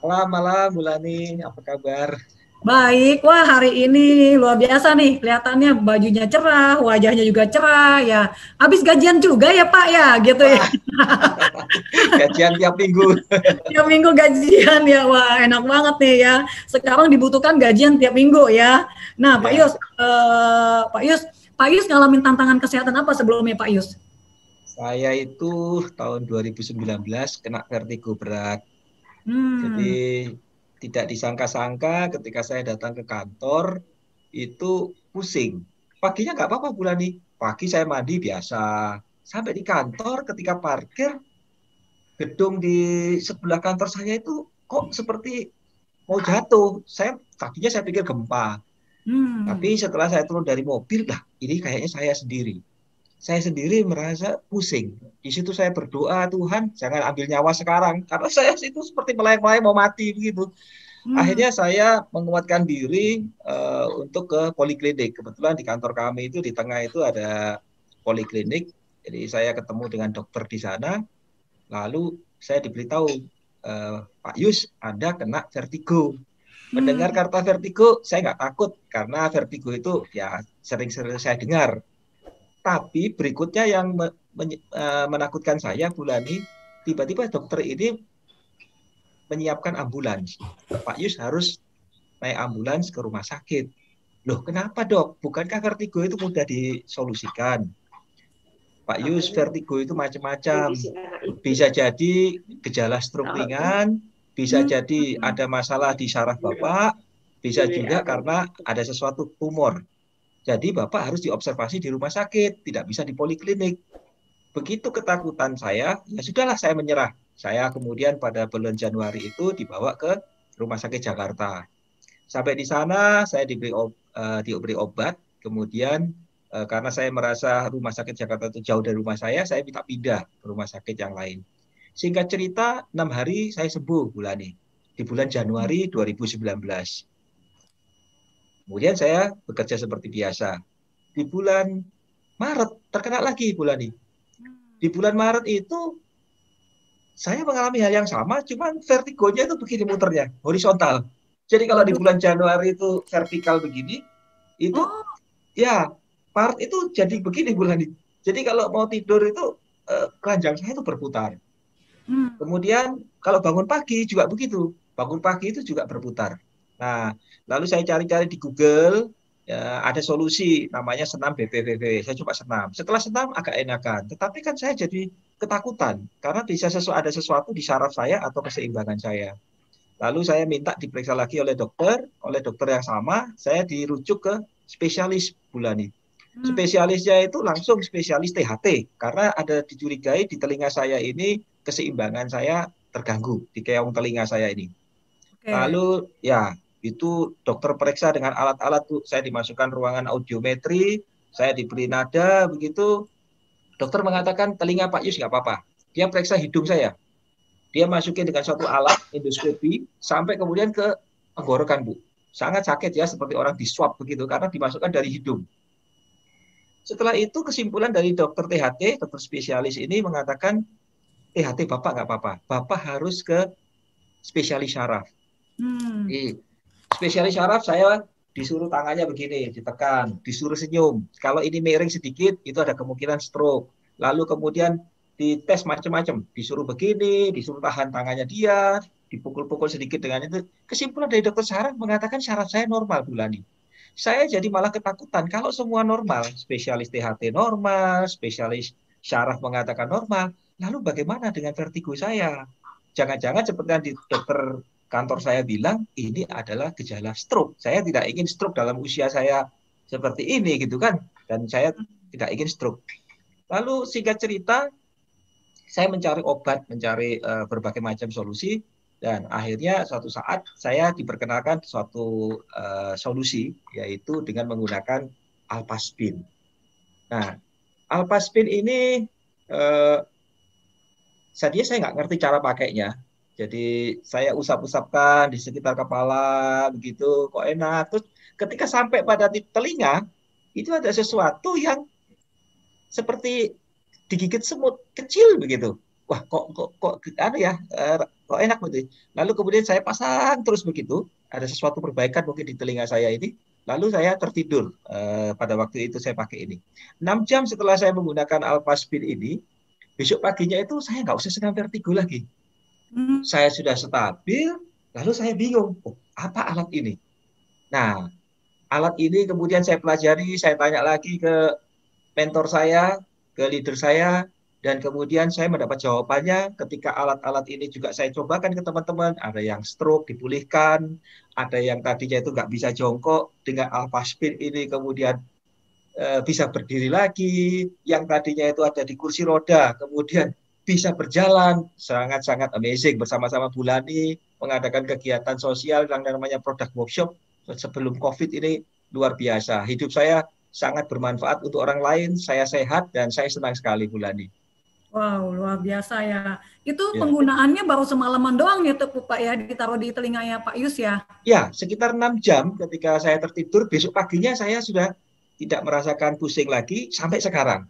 Malam Bu Lani, apa kabar? Baik, wah hari ini luar biasa nih, kelihatannya bajunya cerah, wajahnya juga cerah ya. Habis gajian juga ya Pak ya, gitu ya. Gajian tiap minggu. Tiap minggu gajian ya, wah enak banget nih ya. Sekarang dibutuhkan gajian tiap minggu ya. Nah Pak Yus, Pak Yus ngalamin tantangan kesehatan apa sebelumnya Pak Yus? Saya itu tahun 2019 kena vertigo berat. Jadi tidak disangka-sangka ketika saya datang ke kantor itu pusing. Paginya nggak apa-apa Bu Lani. Pagi saya mandi biasa. Sampai di kantor ketika parkir, gedung di sebelah kantor saya itu kok seperti mau jatuh. Tadinya saya pikir gempa. Tapi setelah saya turun dari mobil, ini kayaknya saya sendiri. Saya sendiri merasa pusing. Di situ saya berdoa, Tuhan jangan ambil nyawa sekarang. Karena saya itu seperti melayang-layang mau mati begitu. Akhirnya saya menguatkan diri untuk ke poliklinik. Kebetulan di kantor kami itu di tengah itu ada poliklinik. Jadi saya ketemu dengan dokter di sana. Lalu saya diberitahu, Pak Yus, Anda kena vertigo. Mendengar kata vertigo, saya nggak takut. Karena vertigo itu ya sering-sering saya dengar. Tapi berikutnya yang menakutkan saya, Bu Lani, tiba-tiba dokter ini menyiapkan ambulans. Pak Yus harus naik ambulans ke rumah sakit. Loh, kenapa dok? Bukankah vertigo itu mudah disolusikan? Pak Yus, vertigo itu macam-macam. Bisa jadi gejala stroke ringan, bisa jadi ada masalah di saraf Bapak, bisa juga karena ada sesuatu tumor. Jadi Bapak harus diobservasi di rumah sakit, tidak bisa di poliklinik. Begitu ketakutan saya, ya sudahlah saya menyerah. Saya kemudian pada bulan Januari itu dibawa ke Rumah Sakit Jakarta. Sampai di sana saya diberi obat, kemudian karena saya merasa Rumah Sakit Jakarta itu jauh dari rumah saya minta pindah ke rumah sakit yang lain. Singkat cerita, 6 hari saya sembuh di bulan Januari 2019. Kemudian saya bekerja seperti biasa. Di bulan Maret terkena lagi Bulani. Di bulan Maret itu saya mengalami hal yang sama, cuman vertigonya itu begini muternya, horizontal. Jadi kalau di bulan Januari itu vertikal begini, itu ya Maret itu jadi begini Bulani. Jadi kalau mau tidur itu keranjang saya itu berputar. Kemudian kalau bangun pagi juga begitu. Bangun pagi itu juga berputar. Nah, lalu saya cari-cari di Google, ya, ada solusi namanya senam BPPV. Saya coba senam. Setelah senam agak enakan. Tetapi kan saya jadi ketakutan karena bisa ada sesuatu di saraf saya atau keseimbangan saya. Lalu saya minta diperiksa lagi oleh dokter yang sama, saya dirujuk ke spesialis Bulani. Spesialisnya itu langsung spesialis THT, karena ada dicurigai di telinga saya ini keseimbangan saya terganggu, di keong telinga saya ini. Lalu ya, itu dokter periksa dengan alat-alat tuh, saya dimasukkan ruangan audiometri, saya diberi nada, begitu. Dokter mengatakan telinga Pak Yus nggak apa-apa. Dia periksa hidung saya. Dia masukin dengan suatu alat endoskopi sampai kemudian ke tenggorokan, Bu. Sangat sakit ya, seperti orang diswab begitu, karena dimasukkan dari hidung. Setelah itu kesimpulan dari dokter THT, dokter spesialis ini mengatakan, THT Bapak nggak apa-apa. Bapak harus ke spesialis saraf. Di spesialis saraf saya disuruh tangannya begini, ditekan, disuruh senyum. Kalau ini miring sedikit, itu ada kemungkinan stroke. Lalu kemudian dites macam-macam, disuruh begini, disuruh tahan tangannya dia, dipukul-pukul sedikit dengan itu. Kesimpulan dari dokter saraf mengatakan saraf saya normal Bulani. Saya jadi malah ketakutan kalau semua normal, spesialis THT normal, spesialis saraf mengatakan normal, lalu bagaimana dengan vertigo saya? Jangan-jangan seperti yang di dokter kantor saya bilang, ini adalah gejala stroke. Saya tidak ingin stroke dalam usia saya seperti ini gitu kan, dan saya tidak ingin stroke. Lalu singkat cerita, saya mencari obat, mencari berbagai macam solusi, dan akhirnya suatu saat saya diperkenalkan suatu solusi, yaitu dengan menggunakan Alpaspin. Nah, Alpaspin ini saya nggak ngerti cara pakainya. Jadi saya usap-usapkan di sekitar kepala, begitu, kok enak. Terus ketika sampai pada telinga, itu ada sesuatu yang seperti digigit semut kecil begitu. Wah, kok enak begitu. Lalu kemudian saya pasang terus begitu, ada sesuatu perbaikan mungkin di telinga saya ini. Lalu saya tertidur pada waktu itu saya pakai ini. 6 jam setelah saya menggunakan Alpaspin ini, besok paginya itu saya nggak usah senam vertigo lagi. Saya sudah stabil, lalu saya bingung, apa alat ini? Nah, alat ini kemudian saya pelajari, saya tanya lagi ke mentor saya, ke leader saya, dan kemudian saya mendapat jawabannya ketika alat-alat ini juga saya cobakan ke teman-teman. Ada yang stroke dipulihkan, ada yang tadinya itu nggak bisa jongkok, dengan Alpaspin ini kemudian bisa berdiri lagi, yang tadinya itu ada di kursi roda, kemudian bisa berjalan. Sangat-sangat amazing. Bersama-sama Bulani mengadakan kegiatan sosial yang namanya product workshop sebelum COVID ini luar biasa. Hidup saya sangat bermanfaat untuk orang lain, saya sehat, dan saya senang sekali Bulani. Wow, luar biasa ya. Itu penggunaannya baru semalaman doang ya Pak ya, ditaruh di telinganya Pak Yus ya? Ya, sekitar 6 jam ketika saya tertidur, besok paginya saya sudah tidak merasakan pusing lagi sampai sekarang.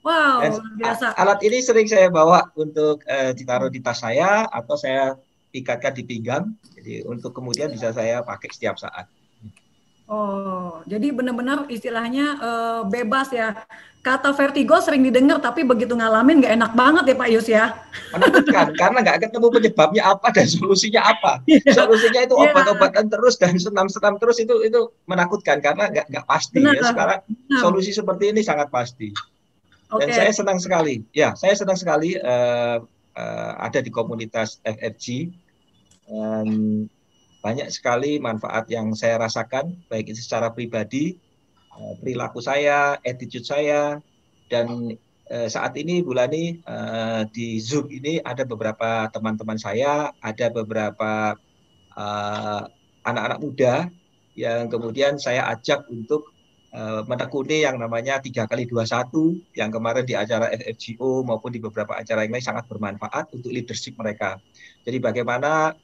Wow, dan luar biasa. Alat ini sering saya bawa untuk ditaruh di tas saya atau saya ikatkan di pinggang, jadi untuk kemudian bisa saya pakai setiap saat. Oh, jadi benar-benar istilahnya bebas ya. Kata vertigo sering didengar, tapi begitu ngalamin nggak enak banget ya Pak Yus ya. Menakutkan, karena nggak ketemu penyebabnya apa dan solusinya apa. Solusinya itu obat-obatan terus dan senam-senam terus, itu menakutkan karena nggak pasti. Ya. Sekarang solusi seperti ini sangat pasti. Dan saya senang sekali, saya senang sekali ada di komunitas FFG. Banyak sekali manfaat yang saya rasakan, baik itu secara pribadi, perilaku saya, attitude saya, dan saat ini Bulani di Zoom ini ada beberapa teman-teman saya, ada beberapa anak-anak muda yang kemudian saya ajak untuk menekuni yang namanya 3x21 yang kemarin di acara FFGO maupun di beberapa acara yang lain sangat bermanfaat untuk leadership mereka. Jadi bagaimana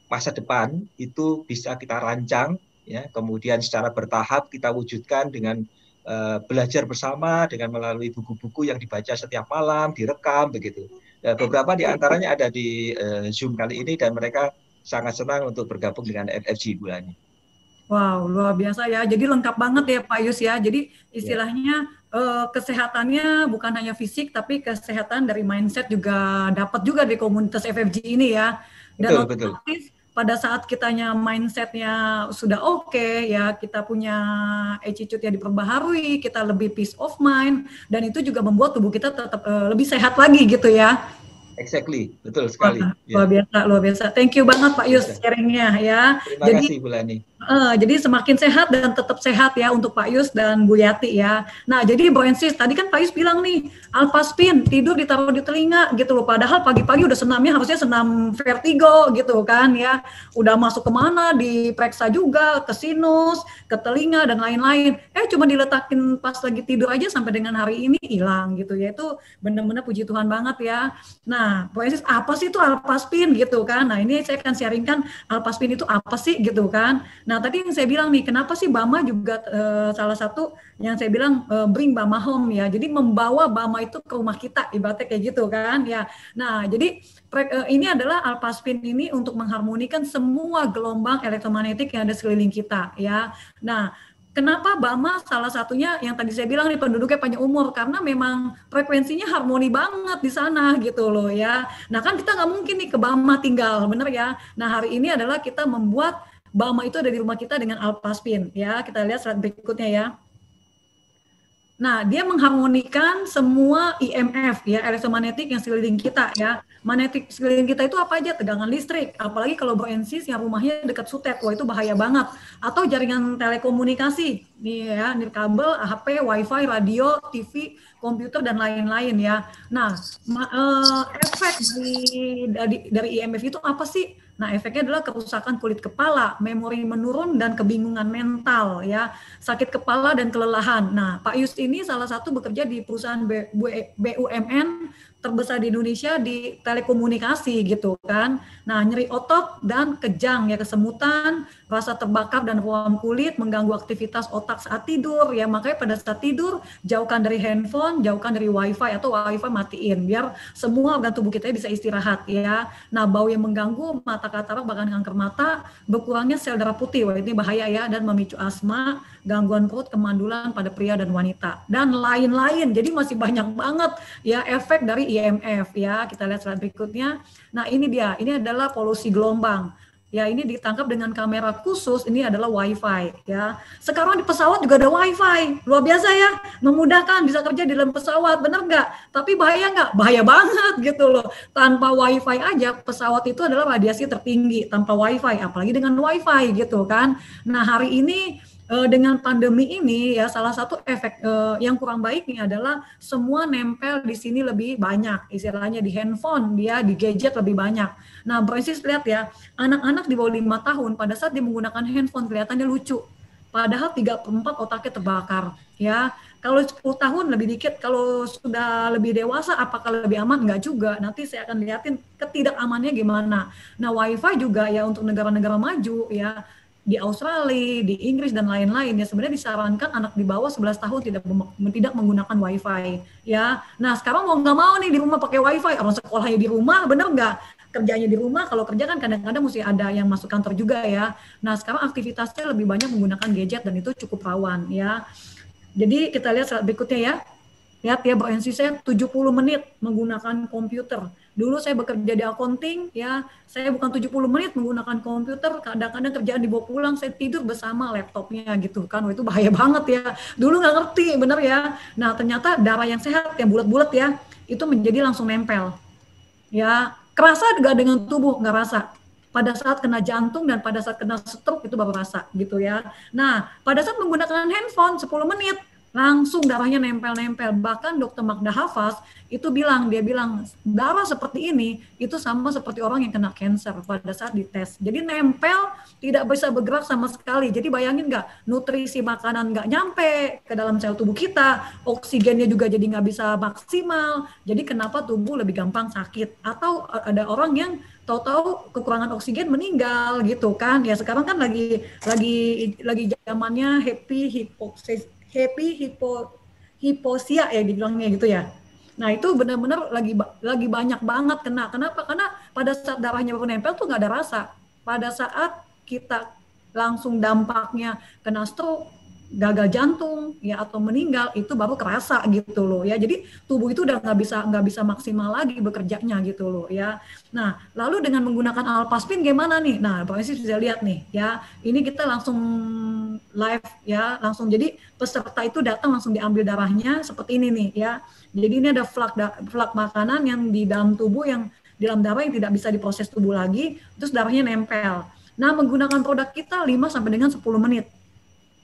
masa depan itu bisa kita rancang, ya, kemudian secara bertahap kita wujudkan dengan belajar bersama, dengan melalui buku-buku yang dibaca setiap malam, direkam begitu. Beberapa di antaranya ada di Zoom kali ini dan mereka sangat senang untuk bergabung dengan FFG Bulani. Wow, luar biasa ya. Jadi lengkap banget ya Pak Yus ya. Jadi istilahnya kesehatannya bukan hanya fisik, tapi kesehatan dari mindset juga dapat juga di komunitas FFG ini ya. Dan betul. Pada saat kitanya mindsetnya sudah oke, ya kita punya attitude yang diperbaharui, kita lebih peace of mind, dan itu juga membuat tubuh kita tetap lebih sehat lagi gitu ya. Exactly, betul sekali. Luar biasa. Thank you banget Pak Yus sharingnya ya. Terima kasih Bulani. Jadi semakin sehat dan tetap sehat ya untuk Pak Yus dan Bu Yati ya. Nah jadi Bro and Sis, tadi kan Pak Yus bilang nih, Alpaspin tidur ditaruh di telinga gitu loh. Padahal pagi-pagi udah senamnya harusnya senam vertigo gitu kan ya. Udah masuk kemana, diperiksa juga ke sinus, ke telinga dan lain-lain. Cuma diletakin pas lagi tidur aja sampai dengan hari ini hilang gitu ya. Itu benar-benar puji Tuhan banget ya. Nah Bro and Sis, apa sih itu Alpaspin gitu kan. Nah ini saya akan sharingkan Alpaspin itu apa sih gitu kan. Nah tadi yang saya bilang nih, kenapa sih Bama juga salah satu yang saya bilang bring Bama home ya. Jadi membawa Bama itu ke rumah kita, ibaratnya kayak gitu kan ya. Nah jadi ini adalah Alpaspin ini untuk mengharmonikan semua gelombang elektromagnetik yang ada sekeliling kita ya. Nah kenapa Bama salah satunya yang tadi saya bilang nih penduduknya panjang umur, karena memang frekuensinya harmoni banget di sana gitu loh ya. Nah kan kita nggak mungkin nih ke Bama tinggal, bener ya. Nah hari ini adalah kita membuat Bama itu ada di rumah kita dengan Alpaspin ya. Kita lihat slide berikutnya ya. Nah, dia mengharmonikan semua IMF ya, elektromagnetik yang sekeliling kita ya. Magnetik sekeliling kita itu apa aja? Tegangan listrik, apalagi kalau Bro and Sis yang rumahnya dekat sutet, wah itu bahaya banget. Atau jaringan telekomunikasi, nih ya, nirkabel, HP, wifi, radio, TV, komputer dan lain-lain ya. Nah, efek dari IMF itu apa sih? Nah, efeknya adalah kerusakan kulit kepala, memori menurun, dan kebingungan mental, ya, sakit kepala dan kelelahan. Nah, Pak Yus ini salah satu bekerja di perusahaan BUMN terbesar di Indonesia di telekomunikasi gitu kan. Nah, nyeri otot dan kejang ya, kesemutan, rasa terbakar dan ruam kulit, mengganggu aktivitas otak saat tidur ya. Makanya pada saat tidur jauhkan dari handphone, jauhkan dari wifi atau wifi matiin biar semua organ tubuh kita bisa istirahat ya. Nah, bau yang mengganggu mata katarak bahkan kanker mata, berkurangnya sel darah putih, wah ini bahaya ya, dan memicu asma, gangguan perut, kemandulan pada pria dan wanita dan lain-lain. Jadi masih banyak banget ya efek dari IMF ya. Kita lihat slide berikutnya. Nah, ini dia. Ini adalah polusi gelombang. Ya, ini ditangkap dengan kamera khusus. Ini adalah wifi ya. Sekarang di pesawat juga ada wifi. Luar biasa ya. Memudahkan, bisa kerja di dalam pesawat, benar nggak? Tapi bahaya nggak? Bahaya banget gitu loh. Tanpa wifi aja pesawat itu adalah radiasi tertinggi tanpa wifi, apalagi dengan wifi gitu kan. Nah, hari ini dengan pandemi ini ya, salah satu efek yang kurang baik nih adalah semua nempel di sini lebih banyak, istilahnya di handphone, dia di gadget lebih banyak. Nah, Francis lihat ya, anak-anak di bawah 5 tahun pada saat dia menggunakan handphone kelihatannya lucu, padahal 3/4 otaknya terbakar ya. Kalau 10 tahun lebih dikit, kalau sudah lebih dewasa apakah lebih aman? Enggak juga, nanti saya akan lihatin ketidakamannya gimana. Nah, wifi juga ya untuk negara-negara maju ya, di Australia, di Inggris dan lain-lain ya, sebenarnya disarankan anak di bawah 11 tahun tidak menggunakan wifi ya. Nah, sekarang mau nggak mau nih di rumah pakai wifi, orang sekolahnya di rumah, bener nggak? Kerjanya di rumah, kalau kerja kan kadang-kadang mesti ada yang masuk kantor juga ya. Nah, sekarang aktivitasnya lebih banyak menggunakan gadget dan itu cukup rawan ya. Jadi kita lihat slide berikutnya ya. Lihat ya, Bro NC, saya 70 menit menggunakan komputer. Dulu saya bekerja di accounting, ya, saya bukan 70 menit menggunakan komputer, kadang-kadang kerjaan dibawa pulang, saya tidur bersama laptopnya gitu kan. Itu bahaya banget ya. Dulu nggak ngerti, bener ya. Nah, ternyata darah yang sehat, yang bulat-bulat ya, itu menjadi langsung nempel. Ya, kerasa nggak dengan tubuh? Nggak rasa. Pada saat kena jantung dan pada saat kena stroke itu baru rasa gitu ya. Nah, pada saat menggunakan handphone 10 menit, langsung darahnya nempel-nempel. Bahkan Dr. Magda Hafaz itu dia bilang darah seperti ini itu sama seperti orang yang kena cancer pada saat dites. Jadi nempel, tidak bisa bergerak sama sekali. Jadi bayangin nggak, nutrisi makanan nggak nyampe ke dalam sel tubuh kita, oksigennya juga jadi nggak bisa maksimal. Jadi kenapa tubuh lebih gampang sakit? Atau ada orang yang tahu-tahu kekurangan oksigen meninggal gitu kan? Ya sekarang kan lagi zamannya hiposia ya dibilangnya gitu ya. Nah itu benar-benar lagi banyak banget kena. Kenapa? Karena pada saat darahnya baru nempel tuh nggak ada rasa. Pada saat kita langsung dampaknya kena stroke, gagal jantung ya atau meninggal, itu baru kerasa gitu loh ya. Jadi tubuh itu udah nggak bisa maksimal lagi bekerjanya gitu loh ya. Nah lalu dengan menggunakan alpaspin gimana nih? Nah Pak Esi bisa lihat nih ya, ini kita langsung live ya, langsung jadi peserta itu datang langsung diambil darahnya seperti ini nih ya. Jadi ini ada flak makanan yang di dalam tubuh, yang di dalam darah yang tidak bisa diproses tubuh lagi, terus darahnya nempel. Nah menggunakan produk kita 5 sampai dengan 10 menit.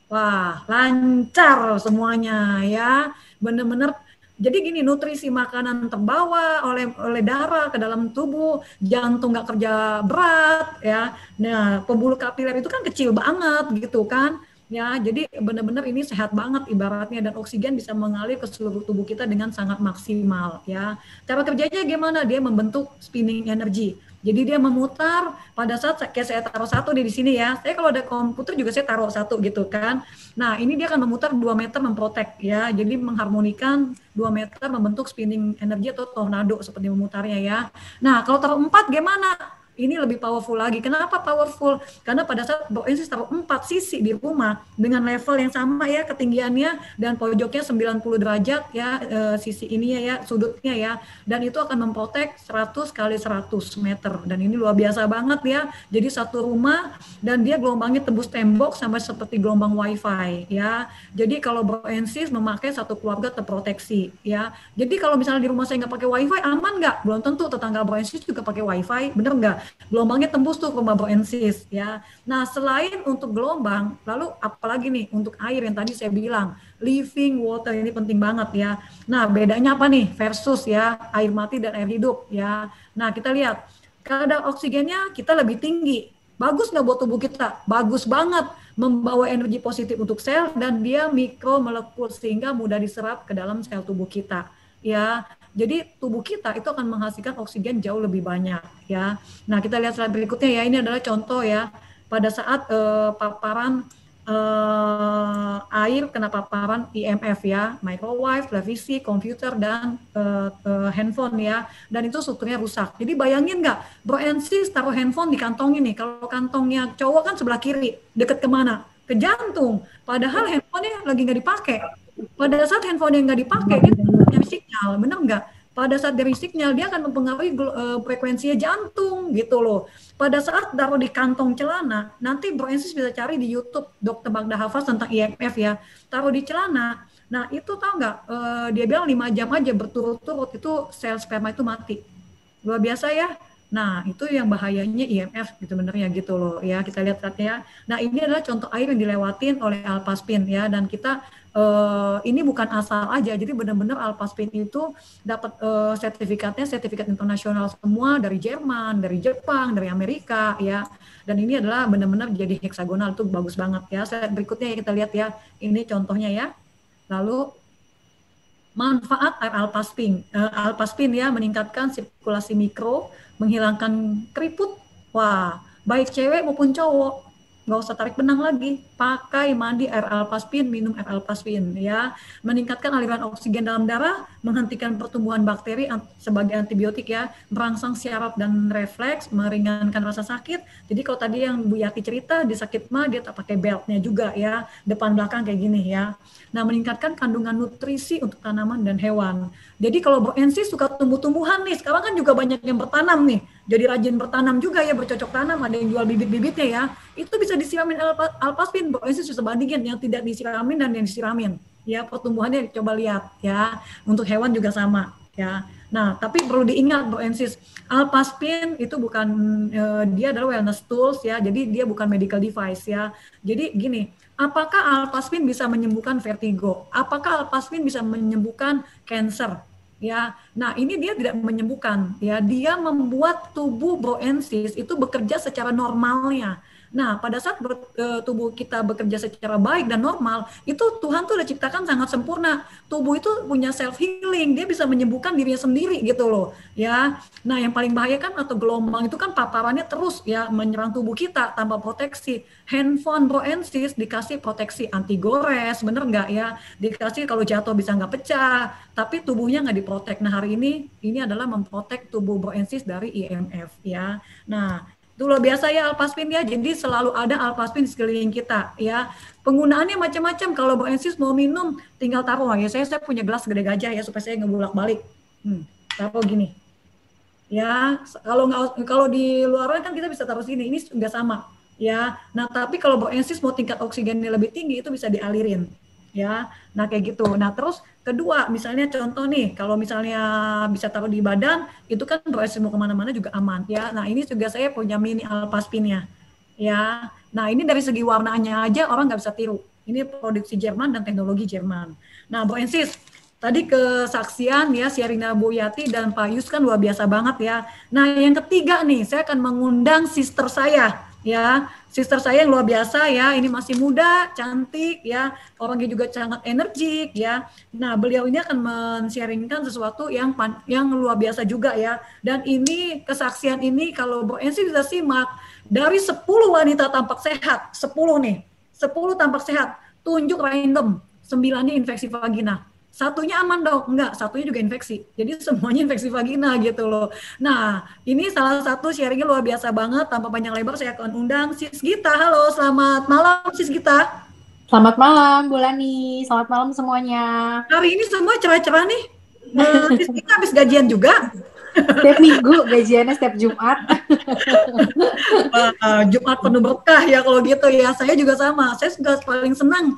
Wah, lancar semuanya ya. Benar-benar jadi gini, nutrisi makanan terbawa oleh darah ke dalam tubuh, jantung nggak kerja berat ya. Nah, pembuluh kapiler itu kan kecil banget gitu kan. Ya, jadi benar-benar ini sehat banget ibaratnya, dan oksigen bisa mengalir ke seluruh tubuh kita dengan sangat maksimal ya. Cara kerjanya gimana? Dia membentuk spinning energy. Jadi dia memutar pada saat kayak saya taruh satu di sini ya. Saya kalau ada komputer juga saya taruh satu gitu kan. Nah, ini dia akan memutar 2 meter memprotek ya. Jadi mengharmonikan 2 meter membentuk spinning energy atau tornado seperti memutarnya ya. Nah, kalau taruh 4 gimana? Ini lebih powerful lagi. Kenapa powerful? Karena pada saat Bro Ensis taruh 4 sisi di rumah dengan level yang sama ya, ketinggiannya dan pojoknya 90 derajat ya, sisi ininya ya, sudutnya ya, dan itu akan memprotek 100 kali 100 meter, dan ini luar biasa banget ya. Jadi satu rumah dan dia gelombangnya tembus tembok sama seperti gelombang wifi ya. Jadi kalau Bro Ensis memakai satu keluarga terproteksi ya. Jadi kalau misalnya di rumah saya nggak pakai wifi, aman nggak? Belum tentu tetangga Bro Ensis juga pakai wifi, bener nggak? Gelombangnya tembus tuh ke rumah Bro Ensis ya. Nah selain untuk gelombang, lalu apalagi nih untuk air yang tadi saya bilang, living water ini penting banget ya. Nah bedanya apa nih versus ya air mati dan air hidup ya. Nah kita lihat kadar oksigennya kita lebih tinggi. Bagus nggak buat tubuh kita? Bagus banget, membawa energi positif untuk sel, dan dia mikromolekul sehingga mudah diserap ke dalam sel tubuh kita ya. Jadi tubuh kita itu akan menghasilkan oksigen jauh lebih banyak ya. Nah kita lihat slide berikutnya ya, ini adalah contoh ya pada saat paparan air kena paparan IMF ya, microwave, televisi, komputer, dan handphone ya, dan itu strukturnya rusak. Jadi bayangin nggak, Bro Ensis taruh handphone di kantong ini, kalau kantongnya cowok kan sebelah kiri, deket kemana? Ke jantung, padahal handphonenya lagi nggak dipakai. Pada saat handphone yang nggak dipakai, dia dari sinyal, bener nggak? Pada saat dari sinyal, dia akan mempengaruhi frekuensinya jantung, gitu loh. Pada saat taruh di kantong celana, nanti Bro Ensis bisa cari di YouTube Dr. Magda Hafaz tentang IMF ya, taruh di celana. Nah itu tahu nggak, dia bilang 5 jam aja berturut-turut itu sel sperma itu mati. Luar biasa ya. Nah itu yang bahayanya IMF gitu sebenarnya gitu loh ya, kita lihat ya. Nah ini adalah contoh air yang dilewatin oleh alpaspin ya, dan kita ini bukan asal aja, jadi benar-benar alpaspin itu dapat sertifikatnya, sertifikat internasional semua, dari Jerman, dari Jepang, dari Amerika ya, dan ini adalah benar-benar jadi heksagonal, itu bagus banget ya. Slide berikutnya ya kita lihat ya, ini contohnya ya. Lalu manfaat air alpaspin ya, meningkatkan sirkulasi mikro, menghilangkan keriput. Wah, baik cewek maupun cowok nggak usah tarik benang lagi, pakai mandi air alpaspin, minum air alpaspin ya, meningkatkan aliran oksigen dalam darah, menghentikan pertumbuhan bakteri sebagai antibiotik ya, merangsang syaraf dan refleks, meringankan rasa sakit. Jadi kalau tadi yang Bu Yati cerita di sakit mah dia tak pakai beltnya juga ya, depan belakang kayak gini ya. Nah, meningkatkan kandungan nutrisi untuk tanaman dan hewan. Jadi kalau Bro Ensi suka tumbuh-tumbuhan nih, sekarang kan juga banyak yang bertanam nih, jadi rajin bertanam juga ya, bercocok tanam, ada yang jual bibit-bibitnya ya, itu bisa disiramin alpaspin. Bro Ensi bisa bandingin yang tidak disiramin dan yang disiramin. Ya, pertumbuhannya coba lihat ya, untuk hewan juga sama ya. Nah, tapi perlu diingat Bro Ensis, alpaspin itu bukan dia adalah wellness tools ya, jadi dia bukan medical device ya. Jadi gini, apakah alpaspin bisa menyembuhkan vertigo? Apakah alpaspin bisa menyembuhkan cancer? Ya, nah ini dia tidak menyembuhkan ya, dia membuat tubuh Bro Ensis itu bekerja secara normalnya. Nah, pada saat tubuh kita bekerja secara baik dan normal, itu Tuhan tuh udah ciptakan sangat sempurna. Tubuh itu punya self healing, dia bisa menyembuhkan dirinya sendiri gitu loh, ya. Nah, yang paling bahaya kan atau gelombang itu kan paparannya terus ya menyerang tubuh kita tanpa proteksi. Handphone Bro Ensis dikasih proteksi anti gores, bener nggak ya? Dikasih kalau jatuh bisa nggak pecah, tapi tubuhnya nggak diprotek. Nah, hari ini adalah memprotek tubuh Bro Ensis dari IMF ya. Nah, itu luar biasa ya alpaspin ya, jadi selalu ada alpaspin di sekeliling kita ya. Penggunaannya macam-macam, kalau Bro Ensis mau minum tinggal taruh ya, saya punya gelas gede gajah ya supaya saya ngebulak balik. Taruh gini ya, kalau di luaran kan kita bisa taruh sini, ini nggak sama ya. Nah tapi kalau Bro Ensis mau tingkat oksigennya lebih tinggi, itu bisa dialirin ya. Nah kayak gitu. Nah terus kedua, misalnya contoh nih, kalau misalnya bisa taruh di badan, itu kan Bro Ensis mau kemana-mana juga aman ya. Nah ini juga saya punya mini alpaspinnya ya. Nah ini dari segi warnanya aja orang nggak bisa tiru. Ini produksi Jerman dan teknologi Jerman. Nah Bro Ensis, tadi kesaksian ya Sherina, Bu Yati dan Pak Yus kan luar biasa banget ya. Nah yang ketiga nih, saya akan mengundang sister saya ya, sister saya yang luar biasa ya, ini masih muda, cantik ya, orangnya juga sangat energik ya. Nah beliau ini akan men-sharingkan sesuatu yang luar biasa juga ya. Dan ini kesaksian ini kalau Bro Ensi bisa simak, dari 10 wanita tampak sehat, 10 nih, 10 tampak sehat, tunjuk random, 9-nya infeksi vagina. Satunya aman dong, enggak, satunya juga infeksi. Jadi semuanya infeksi vagina gitu loh. Nah, ini salah satu sharingnya luar biasa banget. Tanpa panjang lebar saya akan undang Sis Gita. Halo, selamat malam Sis Gita. Selamat malam Bu Lani, selamat malam semuanya. Hari ini semua cerah-cerah nih. Sis Gita habis gajian juga. Setiap minggu, gajiannya setiap Jumat. Jumat penuh berkah ya kalau gitu ya. Saya juga sama, saya juga paling senang.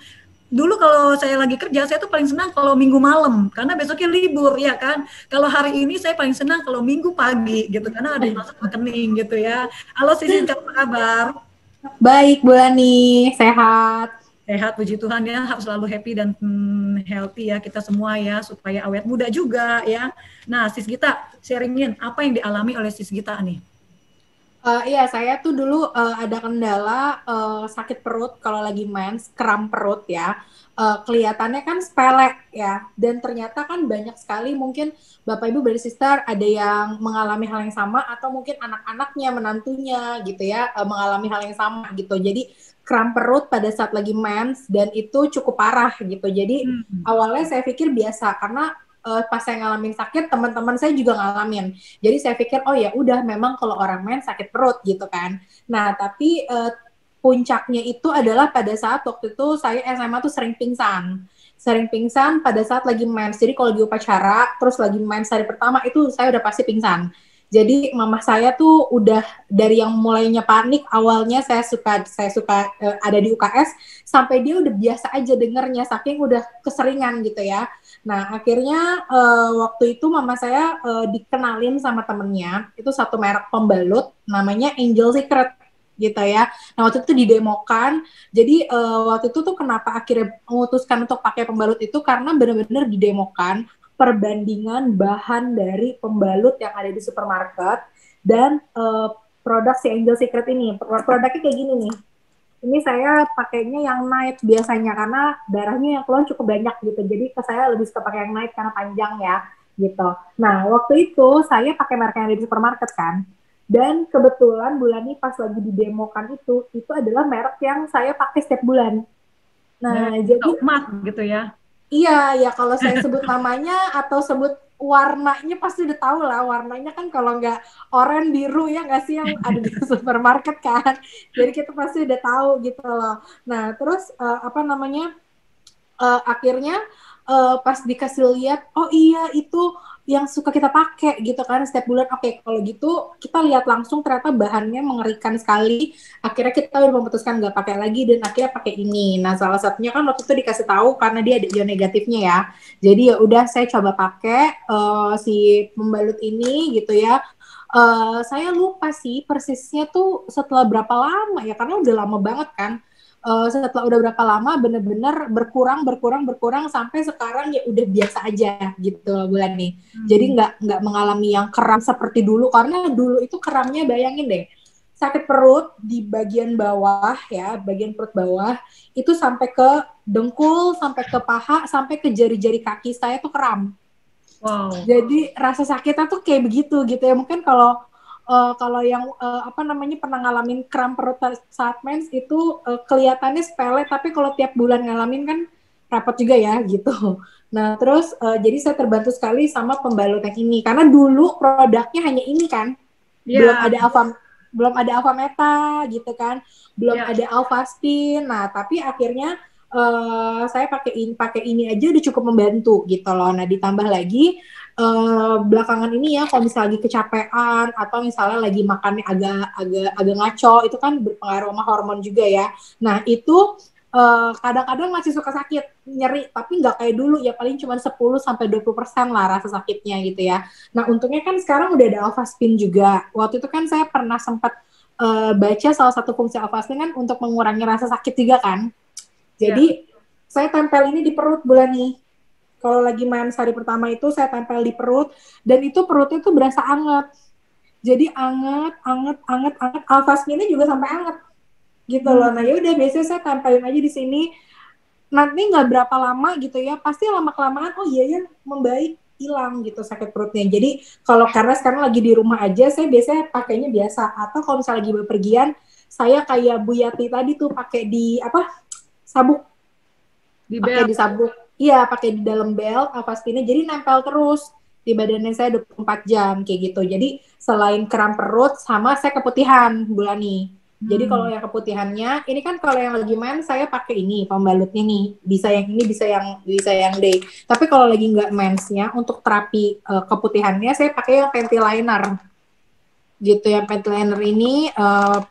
Dulu kalau saya lagi kerja, saya tuh paling senang kalau minggu malam, karena besoknya libur ya kan. Kalau hari ini saya paling senang kalau minggu pagi gitu, karena ada masuk rekening gitu ya. Halo Sisi, apa kabar? Baik Bu Lani, sehat. Sehat, puji Tuhan ya, harus selalu happy dan healthy ya kita semua ya, supaya awet muda juga ya. Nah Sis Gita, sharingin apa yang dialami oleh Sis Gita nih? Iya, saya tuh dulu ada kendala sakit perut kalau lagi mens, kram perut ya. Kelihatannya kan sepele ya, dan ternyata kan banyak sekali mungkin Bapak Ibu dari sister ada yang mengalami hal yang sama, atau mungkin anak-anaknya, menantunya gitu ya, mengalami hal yang sama gitu. Jadi kram perut pada saat lagi mens, dan itu cukup parah gitu. Jadi awalnya saya pikir biasa, karena pas saya ngalamin sakit, teman-teman saya juga ngalamin. Jadi saya pikir, oh ya udah, memang kalau orang mens sakit perut gitu kan. Nah, tapi puncaknya itu adalah pada saat waktu itu saya SMA tuh sering pingsan pada saat lagi mens. Jadi kalau di upacara, terus lagi mens hari pertama, itu saya udah pasti pingsan. Jadi mama saya tuh udah dari yang mulainya panik, awalnya saya suka ada di UKS, sampai dia udah biasa aja dengernya, saking udah keseringan gitu ya. Nah akhirnya waktu itu mama saya dikenalin sama temennya, itu satu merek pembalut, namanya Angel Secret gitu ya. Nah waktu itu didemokan, jadi waktu itu tuh kenapa akhirnya memutuskan untuk pakai pembalut itu, karena benar-benar didemokan perbandingan bahan dari pembalut yang ada di supermarket dan produk si Angel Secret ini. Produknya kayak gini nih. Ini saya pakainya yang night biasanya, karena darahnya yang keluar cukup banyak gitu. Jadi saya lebih suka pakai yang night karena panjang ya gitu. Nah waktu itu saya pakai merek yang ada di supermarket kan. Dan kebetulan bulan ini pas lagi didemokan itu adalah merek yang saya pakai setiap bulan. Nah, jadi emas gitu ya. Iya, ya kalau saya sebut namanya atau sebut warnanya pasti udah tahu lah. Warnanya kan kalau nggak oranye biru ya nggak sih yang ada di supermarket kan. Jadi kita pasti udah tahu gitu loh. Nah, terus akhirnya pas dikasih lihat, oh iya itu yang suka kita pakai gitu kan setiap bulan. Oke, kalau gitu kita lihat langsung ternyata bahannya mengerikan sekali. Akhirnya kita udah memutuskan nggak pakai lagi dan akhirnya pakai ini. Nah, salah satunya kan waktu itu dikasih tahu karena dia ada ion negatifnya ya. Jadi ya udah saya coba pakai si pembalut ini gitu ya. Saya lupa sih persisnya tuh setelah berapa lama ya, karena udah lama banget kan. Setelah udah berapa lama bener-bener berkurang sampai sekarang ya udah biasa aja gitu bulan nih. Jadi nggak mengalami yang kram seperti dulu, karena dulu itu kramnya bayangin deh, sakit perut di bagian bawah ya, bagian perut bawah itu sampai ke dengkul, sampai ke paha, sampai ke jari-jari kaki saya tuh kram. Wow. Jadi rasa sakitnya tuh kayak begitu gitu ya. Mungkin kalau yang pernah ngalamin kram perut saat mens itu kelihatannya sepele, tapi kalau tiap bulan ngalamin kan repot juga ya gitu. Nah terus jadi saya terbantu sekali sama pembalut yang ini, karena dulu produknya hanya ini kan, belum ada Alfameta gitu kan, belum ada Alfaspin. Nah tapi akhirnya saya pakai ini aja udah cukup membantu gitu loh. Nah ditambah lagi belakangan ini ya, kalau misalnya lagi kecapean atau misalnya lagi makannya agak ngaco, itu kan berpengaruh sama hormon juga ya. Nah itu kadang-kadang masih suka sakit, nyeri, tapi nggak kayak dulu ya, paling cuma 10-20% lah rasa sakitnya gitu ya. Nah untungnya kan sekarang udah ada Alfaspin juga. Waktu itu kan saya pernah sempat baca salah satu fungsi Alfaspin kan untuk mengurangi rasa sakit juga kan. Jadi saya tempel ini di perut bulan nih. Kalau lagi mens hari pertama itu saya tempel di perut, dan itu perutnya tuh berasa anget. Jadi anget. Alfaspinnya juga sampai anget gitu loh. Nah ya udah, biasanya saya tempelin aja di sini. Nanti nggak berapa lama gitu ya, pasti lama kelamaan oh iya ya membaik, hilang gitu sakit perutnya. Jadi karena sekarang lagi di rumah aja, saya biasanya pakainya biasa. Atau kalau misalnya lagi bepergian, saya kayak Bu Yati tadi tuh pakai di sabuk. Pakai di sabuk. Iya, pakai di dalam belt Alfaspinnya, jadi nempel terus di badannya saya 24 jam kayak gitu. Jadi selain kram perut, sama saya keputihan bulan nih. Jadi kalau yang keputihannya, ini kan kalau yang lagi mens saya pakai ini pembalutnya nih, bisa yang ini, bisa yang day. Tapi kalau lagi nggak mensnya, untuk terapi keputihannya saya pakai yang panty liner. Gitu, yang panty liner ini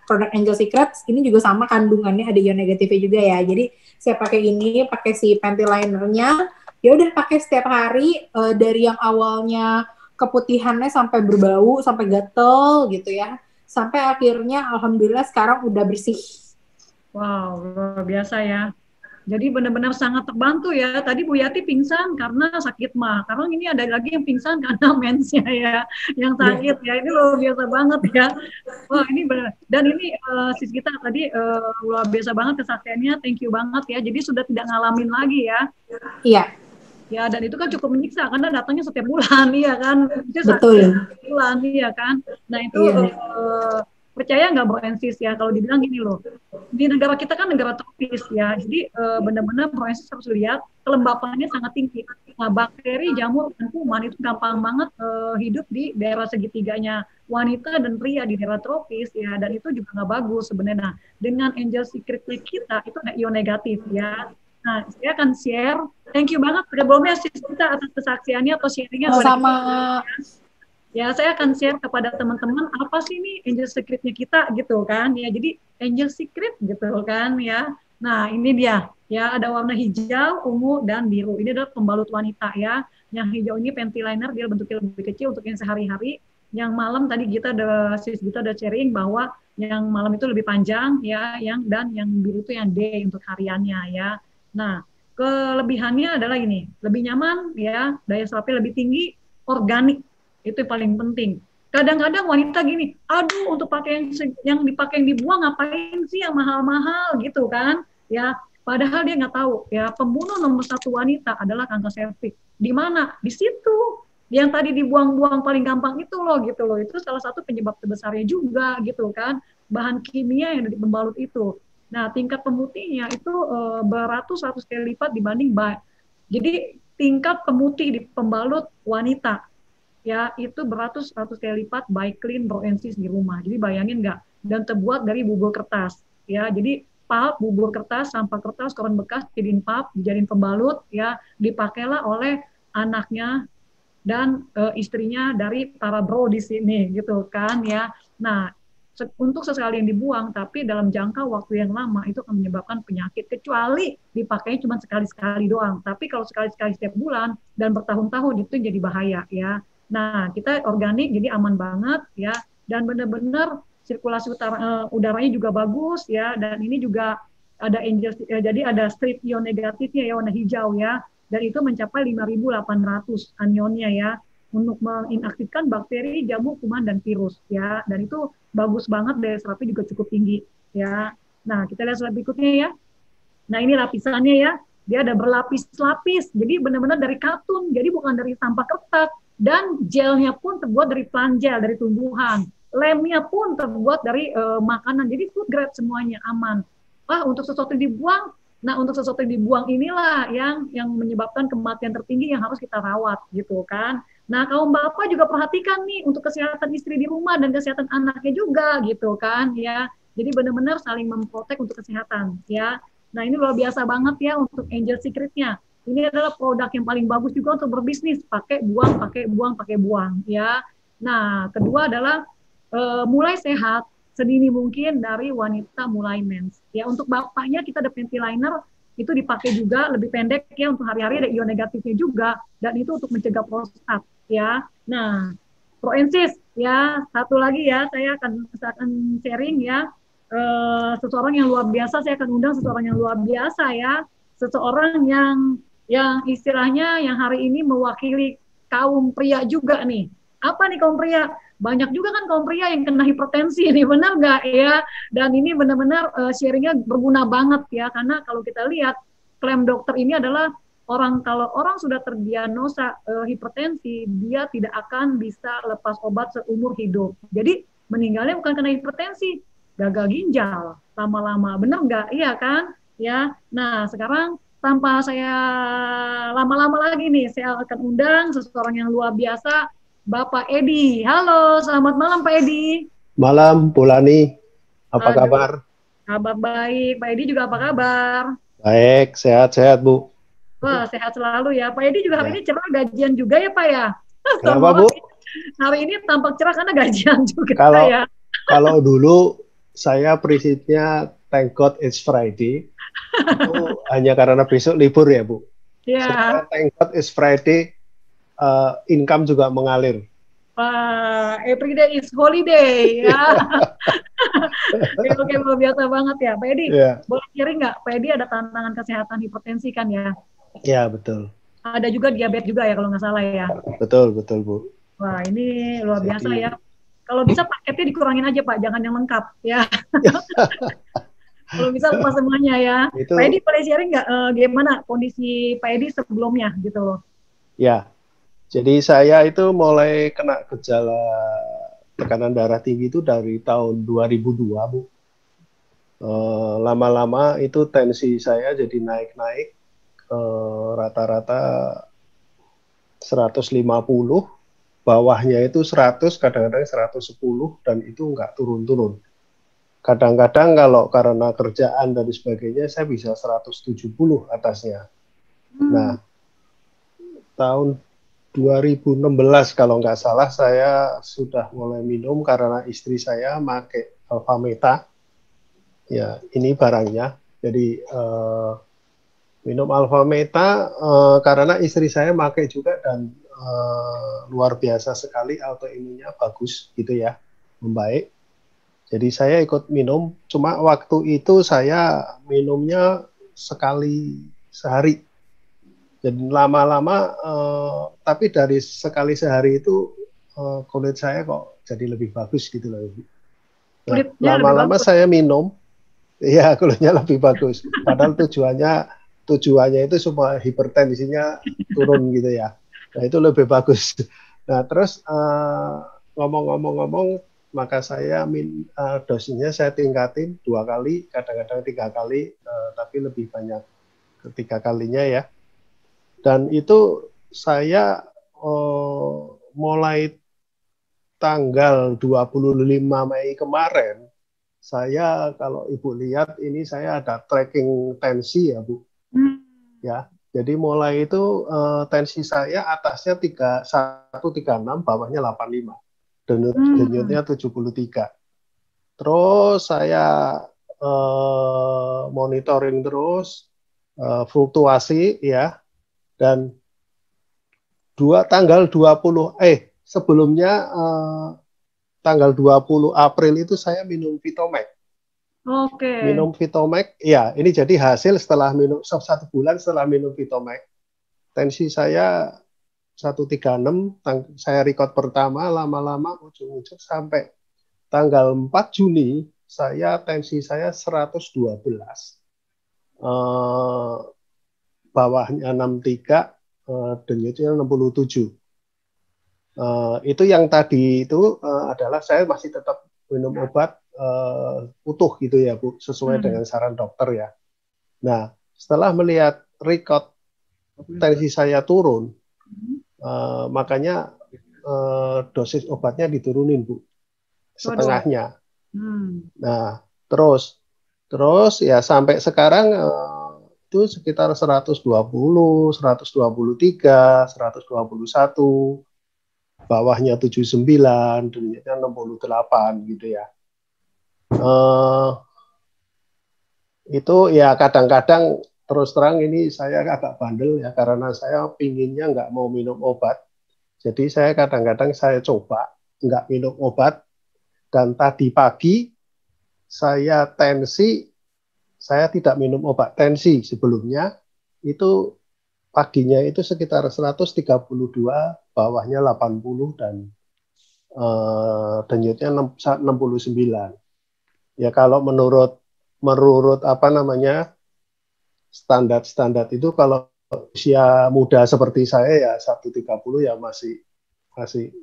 produk Angel Secrets, ini juga sama kandungannya, ada ion negatifnya juga ya. Jadi saya pakai ini, pakai si panty linernya, ya udah pakai setiap hari, dari yang awalnya keputihannya sampai berbau, sampai gatel gitu ya, sampai akhirnya alhamdulillah sekarang udah bersih. Wow, luar biasa ya. Jadi benar-benar sangat terbantu ya. Tadi Bu Yati pingsan karena sakit mah. Karena ini ada lagi yang pingsan karena mensnya ya, yang sakit ya. Ini luar biasa banget ya. Wah ini benar. Dan ini sis kita tadi luar biasa banget kesaksiannya. Thank you banget ya. Jadi sudah tidak ngalamin lagi ya. Iya. Ya, dan itu kan cukup menyiksa karena datangnya setiap bulan, iya kan? Betul. Setiap bulan, iya kan? Nah itu percaya nggak Broensis ya kalau dibilang gini loh, di negara kita kan negara tropis ya, jadi benar-benar Broensis harus lihat kelembapannya sangat tinggi. Nah bakteri, jamur, dan kuman itu gampang banget hidup di daerah segitiganya wanita dan pria di daerah tropis ya, dan itu juga nggak bagus sebenarnya. Nah, dengan Angel Secret-nya kita itu ada ion negatif ya. Nah, saya akan share. Thank you banget sebelumnya sis kita atas kesaksiannya atau sharingnya. Sama. Ya, saya akan share kepada teman-teman apa sih nih Angel Secret-nya kita gitu kan. Ya, jadi Angel Secret gitu kan ya. Nah, ini dia. Ya, ada warna hijau, ungu, dan biru. Ini adalah pembalut wanita ya. Yang hijau ini panty liner, dia bentuknya lebih kecil untuk yang sehari-hari. Yang malam tadi kita udah sharing bahwa yang malam itu lebih panjang ya, yang biru itu yang day untuk hariannya ya. Nah, kelebihannya adalah ini, lebih nyaman ya, daya serapnya lebih tinggi, organik. Itu yang paling penting. Kadang-kadang wanita gini, aduh untuk pakai yang dipakai yang dibuang ngapain sih yang mahal-mahal gitu kan? Ya, padahal dia nggak tahu ya, pembunuh nomor 1 wanita adalah kanker serviks. Di mana? Di situ. yang tadi dibuang-buang paling gampang itu loh gitu loh, itu salah satu penyebab terbesarnya juga gitu kan, bahan kimia yang ada di pembalut itu. Nah, tingkat pemutihnya itu beratus-ratus kali lipat dibanding jadi tingkat pemutih di pembalut wanita ya itu beratus-ratus kali lipat by clean Broensis di rumah. Jadi bayangin nggak? Dan terbuat dari bubur kertas ya. Jadi pulp, bubur kertas, sampah kertas, koran bekas dijadiin pulp, dijadiin pembalut ya, dipakailah oleh anaknya dan istrinya dari para bro di sini gitu kan ya. Nah, untuk sesekali yang dibuang tapi dalam jangka waktu yang lama itu akan menyebabkan penyakit kecuali dipakainya cuma sekali-sekali doang. Tapi kalau sekali-sekali setiap bulan dan bertahun-tahun itu jadi bahaya ya. Nah, kita organik jadi aman banget ya dan benar-benar sirkulasi udaranya juga bagus ya dan ini juga ada angel jadi ada strip ion negatifnya ya warna hijau ya dan itu mencapai 5.800 anionnya ya untuk menginaktifkan bakteri, jamur, kuman dan virus ya dan itu bagus banget daya serapnya juga cukup tinggi ya. Nah, kita lihat slide berikutnya ya. Nah, ini lapisannya ya. Dia ada berlapis-lapis. Jadi benar-benar dari katun, jadi bukan dari sampah kertas dan gelnya pun terbuat dari plant gel dari tumbuhan. Lemnya pun terbuat dari makanan. Jadi food grade semuanya aman. Untuk sesuatu yang dibuang, nah untuk sesuatu yang dibuang inilah yang menyebabkan kematian tertinggi yang harus kita rawat gitu kan. Nah, kaum bapak juga perhatikan nih untuk kesehatan istri di rumah dan kesehatan anaknya juga gitu kan ya. Jadi benar-benar saling memprotek untuk kesehatan ya. Nah, ini luar biasa banget ya untuk Angel Secret-nya. Ini adalah produk yang paling bagus juga untuk berbisnis, pakai buang ya. Nah, kedua adalah mulai sehat sedini mungkin dari wanita mulai mens. Ya, untuk bapaknya kita ada panty liner itu dipakai juga lebih pendek ya untuk hari-hari ada ion negatifnya juga dan itu untuk mencegah prostat ya. Nah, Proensis ya, satu lagi ya saya akan sharing ya. Seseorang yang luar biasa, saya akan undang seseorang yang luar biasa ya. Seseorang yang istilahnya yang hari ini mewakili kaum pria juga nih. Apa nih kaum pria? Banyak juga kan kaum pria yang kena hipertensi nih, benar nggak ya? Dan ini benar-benar sharingnya berguna banget ya, karena kalau kita lihat klaim dokter ini adalah kalau orang sudah terdiagnosa hipertensi, dia tidak akan bisa lepas obat seumur hidup. Jadi meninggalnya bukan karena hipertensi, gagal ginjal lama-lama, benar nggak? Iya kan? Ya. Nah sekarang tanpa saya lama-lama lagi nih, saya akan undang seseorang yang luar biasa. Bapak Edi. Halo, selamat malam Pak Edi. Malam, Pulani. Apa kabar? Kabar baik. Pak Edi juga apa kabar? Baik, sehat-sehat Bu. Wah, sehat selalu ya. Pak Edi juga hari ini cerah gajian juga ya Pak ya? Kenapa Bu? Hari ini tampak cerah karena gajian juga ya. Kalau dulu saya prinsipnya thank God it's Friday. Itu hanya karena besok libur ya Bu. Iya. Sekarang thank God it's Friday. Income juga mengalir. Every day is holiday ya. Oke, luar biasa banget ya, Pak Edi. Yeah. Boleh sharing nggak, Pak Edi ada tantangan kesehatan hipertensi kan ya? Iya betul. Ada juga diabetes juga ya kalau nggak salah ya. Betul Bu. Wah ini luar biasa ya. Kalau bisa paketnya dikurangin aja Pak, jangan yang lengkap ya. Kalau bisa lupa semuanya ya. Pak Edi boleh sharing nggak gimana kondisi Pak Edi sebelumnya gitu loh? Ya. Jadi saya itu mulai kena gejala tekanan darah tinggi itu dari tahun 2002, Bu. Lama-lama itu tensi saya jadi naik-naik, rata-rata 150, bawahnya itu 100, kadang-kadang 110, dan itu nggak turun-turun. Kadang-kadang kalau karena kerjaan dan sebagainya, saya bisa 170 atasnya. Nah, tahun 2016 kalau nggak salah saya sudah mulai minum karena istri saya pakai Alfameta. Ya, ini barangnya. Jadi minum Alfameta karena istri saya pakai juga dan luar biasa sekali, autoimunnya bagus gitu ya, membaik. Jadi saya ikut minum, cuma waktu itu saya minumnya sekali sehari. Jadi lama-lama, tapi dari sekali sehari itu kulit saya kok jadi lebih bagus gitu loh. Nah, lama-lama saya minum, ya kulitnya lebih bagus. Padahal tujuannya itu supaya hipertensinya turun gitu ya. Nah, itu lebih bagus. Nah, terus ngomong-ngomong, maka saya dosisnya saya tingkatin 2 kali, kadang-kadang 3 kali, tapi lebih banyak ketiga kalinya ya. Dan itu saya mulai tanggal 25 Mei kemarin, saya kalau Ibu lihat ini saya ada tracking tensi ya Bu. Ya, jadi mulai itu tensi saya atasnya 136, bawahnya 85. Denyutnya 73. Terus saya monitoring terus fluktuasi ya, dan tanggal 20 sebelumnya tanggal 20 April itu saya minum Vitomax. Oke. Minum Vitomax, ya ini jadi hasil setelah minum 1 bulan setelah minum Vitomax. Tensi saya 136, saya record pertama, lama-lama ujung-ujung sampai tanggal 4 Juni tensi saya 112. Bawahnya 63, denyutnya 67. Itu yang tadi itu adalah saya masih tetap minum obat utuh gitu ya Bu, sesuai dengan saran dokter ya. Nah, setelah melihat record tensi saya turun, makanya dosis obatnya diturunin Bu, setengahnya. Nah, terus ya sampai sekarang itu sekitar 120, 123, 121, bawahnya 79, denyutnya 68 gitu ya. Itu ya kadang-kadang terus terang ini saya agak bandel ya, karena saya pinginnya nggak mau minum obat. Jadi saya kadang-kadang saya coba nggak minum obat, dan tadi pagi saya tidak minum obat tensi sebelumnya, itu paginya itu sekitar 132, bawahnya 80, dan denyutnya 69. Ya kalau menurut apa namanya standar itu, kalau usia muda seperti saya ya 130 ya masih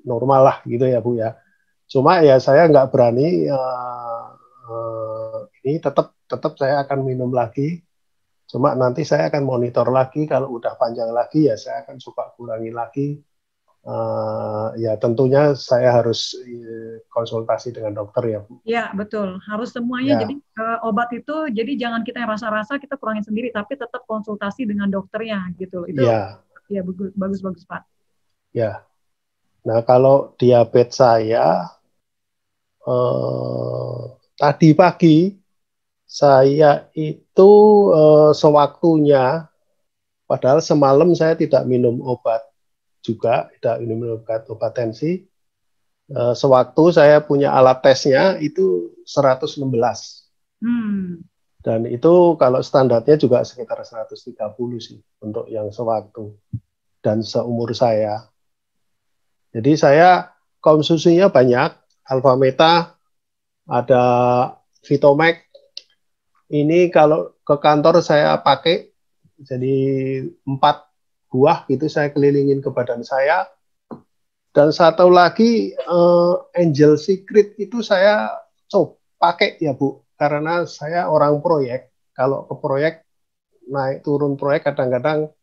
normal lah gitu ya Bu ya. Cuma ya saya nggak berani, ini tetap saya akan minum lagi. Cuma nanti saya akan monitor lagi, kalau udah panjang lagi ya saya akan coba kurangi lagi. Ya tentunya saya harus konsultasi dengan dokter ya Bu. Ya betul, harus semuanya. Ya. Jadi obat itu, jadi jangan kita yang rasa-rasa kita kurangin sendiri, tapi tetap konsultasi dengan dokternya gitu. Itu ya bagus Pak. Ya. Nah kalau diabetes saya tadi pagi saya itu sewaktunya, padahal semalam saya tidak minum obat juga, tidak minum obat tensi. Sewaktu saya punya alat tesnya itu 116. Dan itu kalau standarnya juga sekitar 130 sih untuk yang sewaktu dan seumur saya. Jadi saya konsumsinya banyak, Alpha Meta, ada Vitomax. Ini kalau ke kantor saya pakai, jadi 4 buah gitu saya kelilingin ke badan saya. Dan satu lagi Angel Secret itu saya pakai ya Bu, karena saya orang proyek. Kalau ke proyek, naik turun proyek kadang-kadang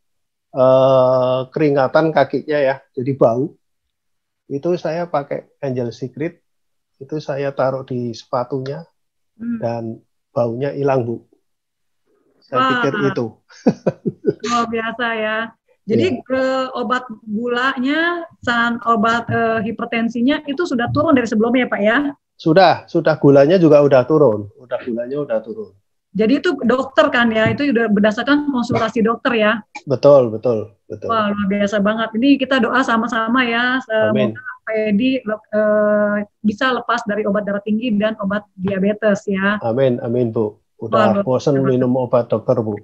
keringatan kakinya ya, jadi bau. Itu saya pakai Angel Secret, itu saya taruh di sepatunya dan baunya hilang Bu. Saya pikir itu. Luar biasa ya. Jadi obat gulanya, obat hipertensinya itu sudah turun dari sebelumnya ya Pak ya? Sudah gulanya juga udah turun. Jadi itu dokter kan ya, itu udah berdasarkan konsultasi dokter ya? Betul. Wah luar biasa banget. Ini kita doa sama-sama ya, semoga Pak Edi bisa lepas dari obat darah tinggi dan obat diabetes ya. Amin Bu. Udah bosan minum obat dokter Bu.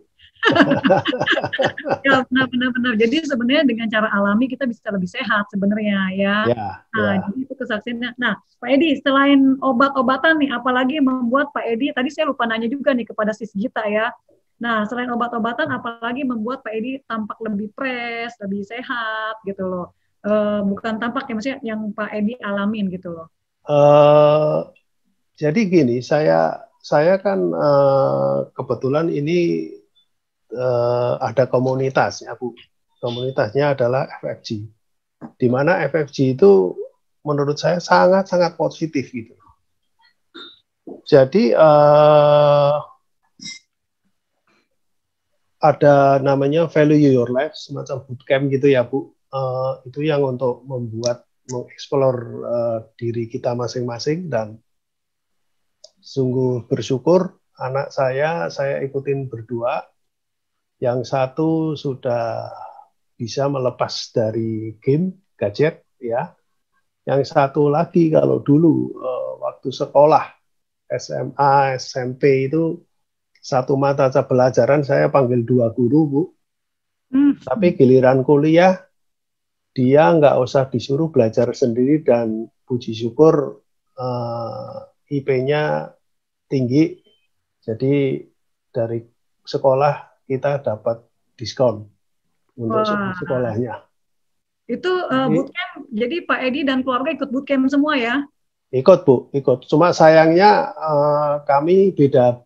Ya benar. Jadi sebenarnya dengan cara alami kita bisa lebih sehat sebenarnya ya. Jadi itu kesaksiannya. Nah Pak Edi, selain obat-obatan nih, apalagi membuat Pak Edi, tadi saya lupa nanya juga nih kepada Sis Gita ya, Nah, selain obat-obatan, apalagi membuat Pak Edi tampak lebih fresh, lebih sehat gitu loh. Bukan tampak ya, maksudnya yang Pak Edi alamin gitu loh. Jadi gini, saya kan kebetulan ini ada komunitasnya, Bu. Komunitasnya adalah FFG. Di mana FFG itu menurut saya sangat-sangat positif gitu. Jadi ada namanya Value Your Life, semacam bootcamp gitu ya, Bu. Itu yang untuk mengeksplor diri kita masing-masing, dan sungguh bersyukur anak saya ikutin berdua. Yang satu sudah bisa melepas dari game, gadget, ya. Yang satu lagi kalau dulu waktu sekolah SMA, SMP itu satu mata pelajaran saya panggil 2 guru, Bu. Tapi giliran kuliah dia nggak usah disuruh belajar sendiri, dan puji syukur IP-nya tinggi. Jadi dari sekolah kita dapat diskon untuk sekolahnya. Itu bootcamp, jadi Pak Edi dan keluarga ikut bootcamp semua ya? Ikut, Bu, ikut. Cuma sayangnya kami beda,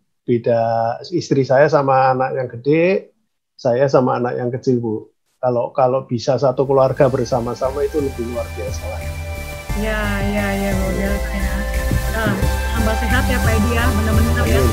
istri saya sama anak yang gede, saya sama anak yang kecil, Bu. Kalau bisa satu keluarga bersama-sama itu lebih luar biasa lah. Ya, luar biasa ya. Tambah sehat ya Pak Edi ya, benar-benar ya.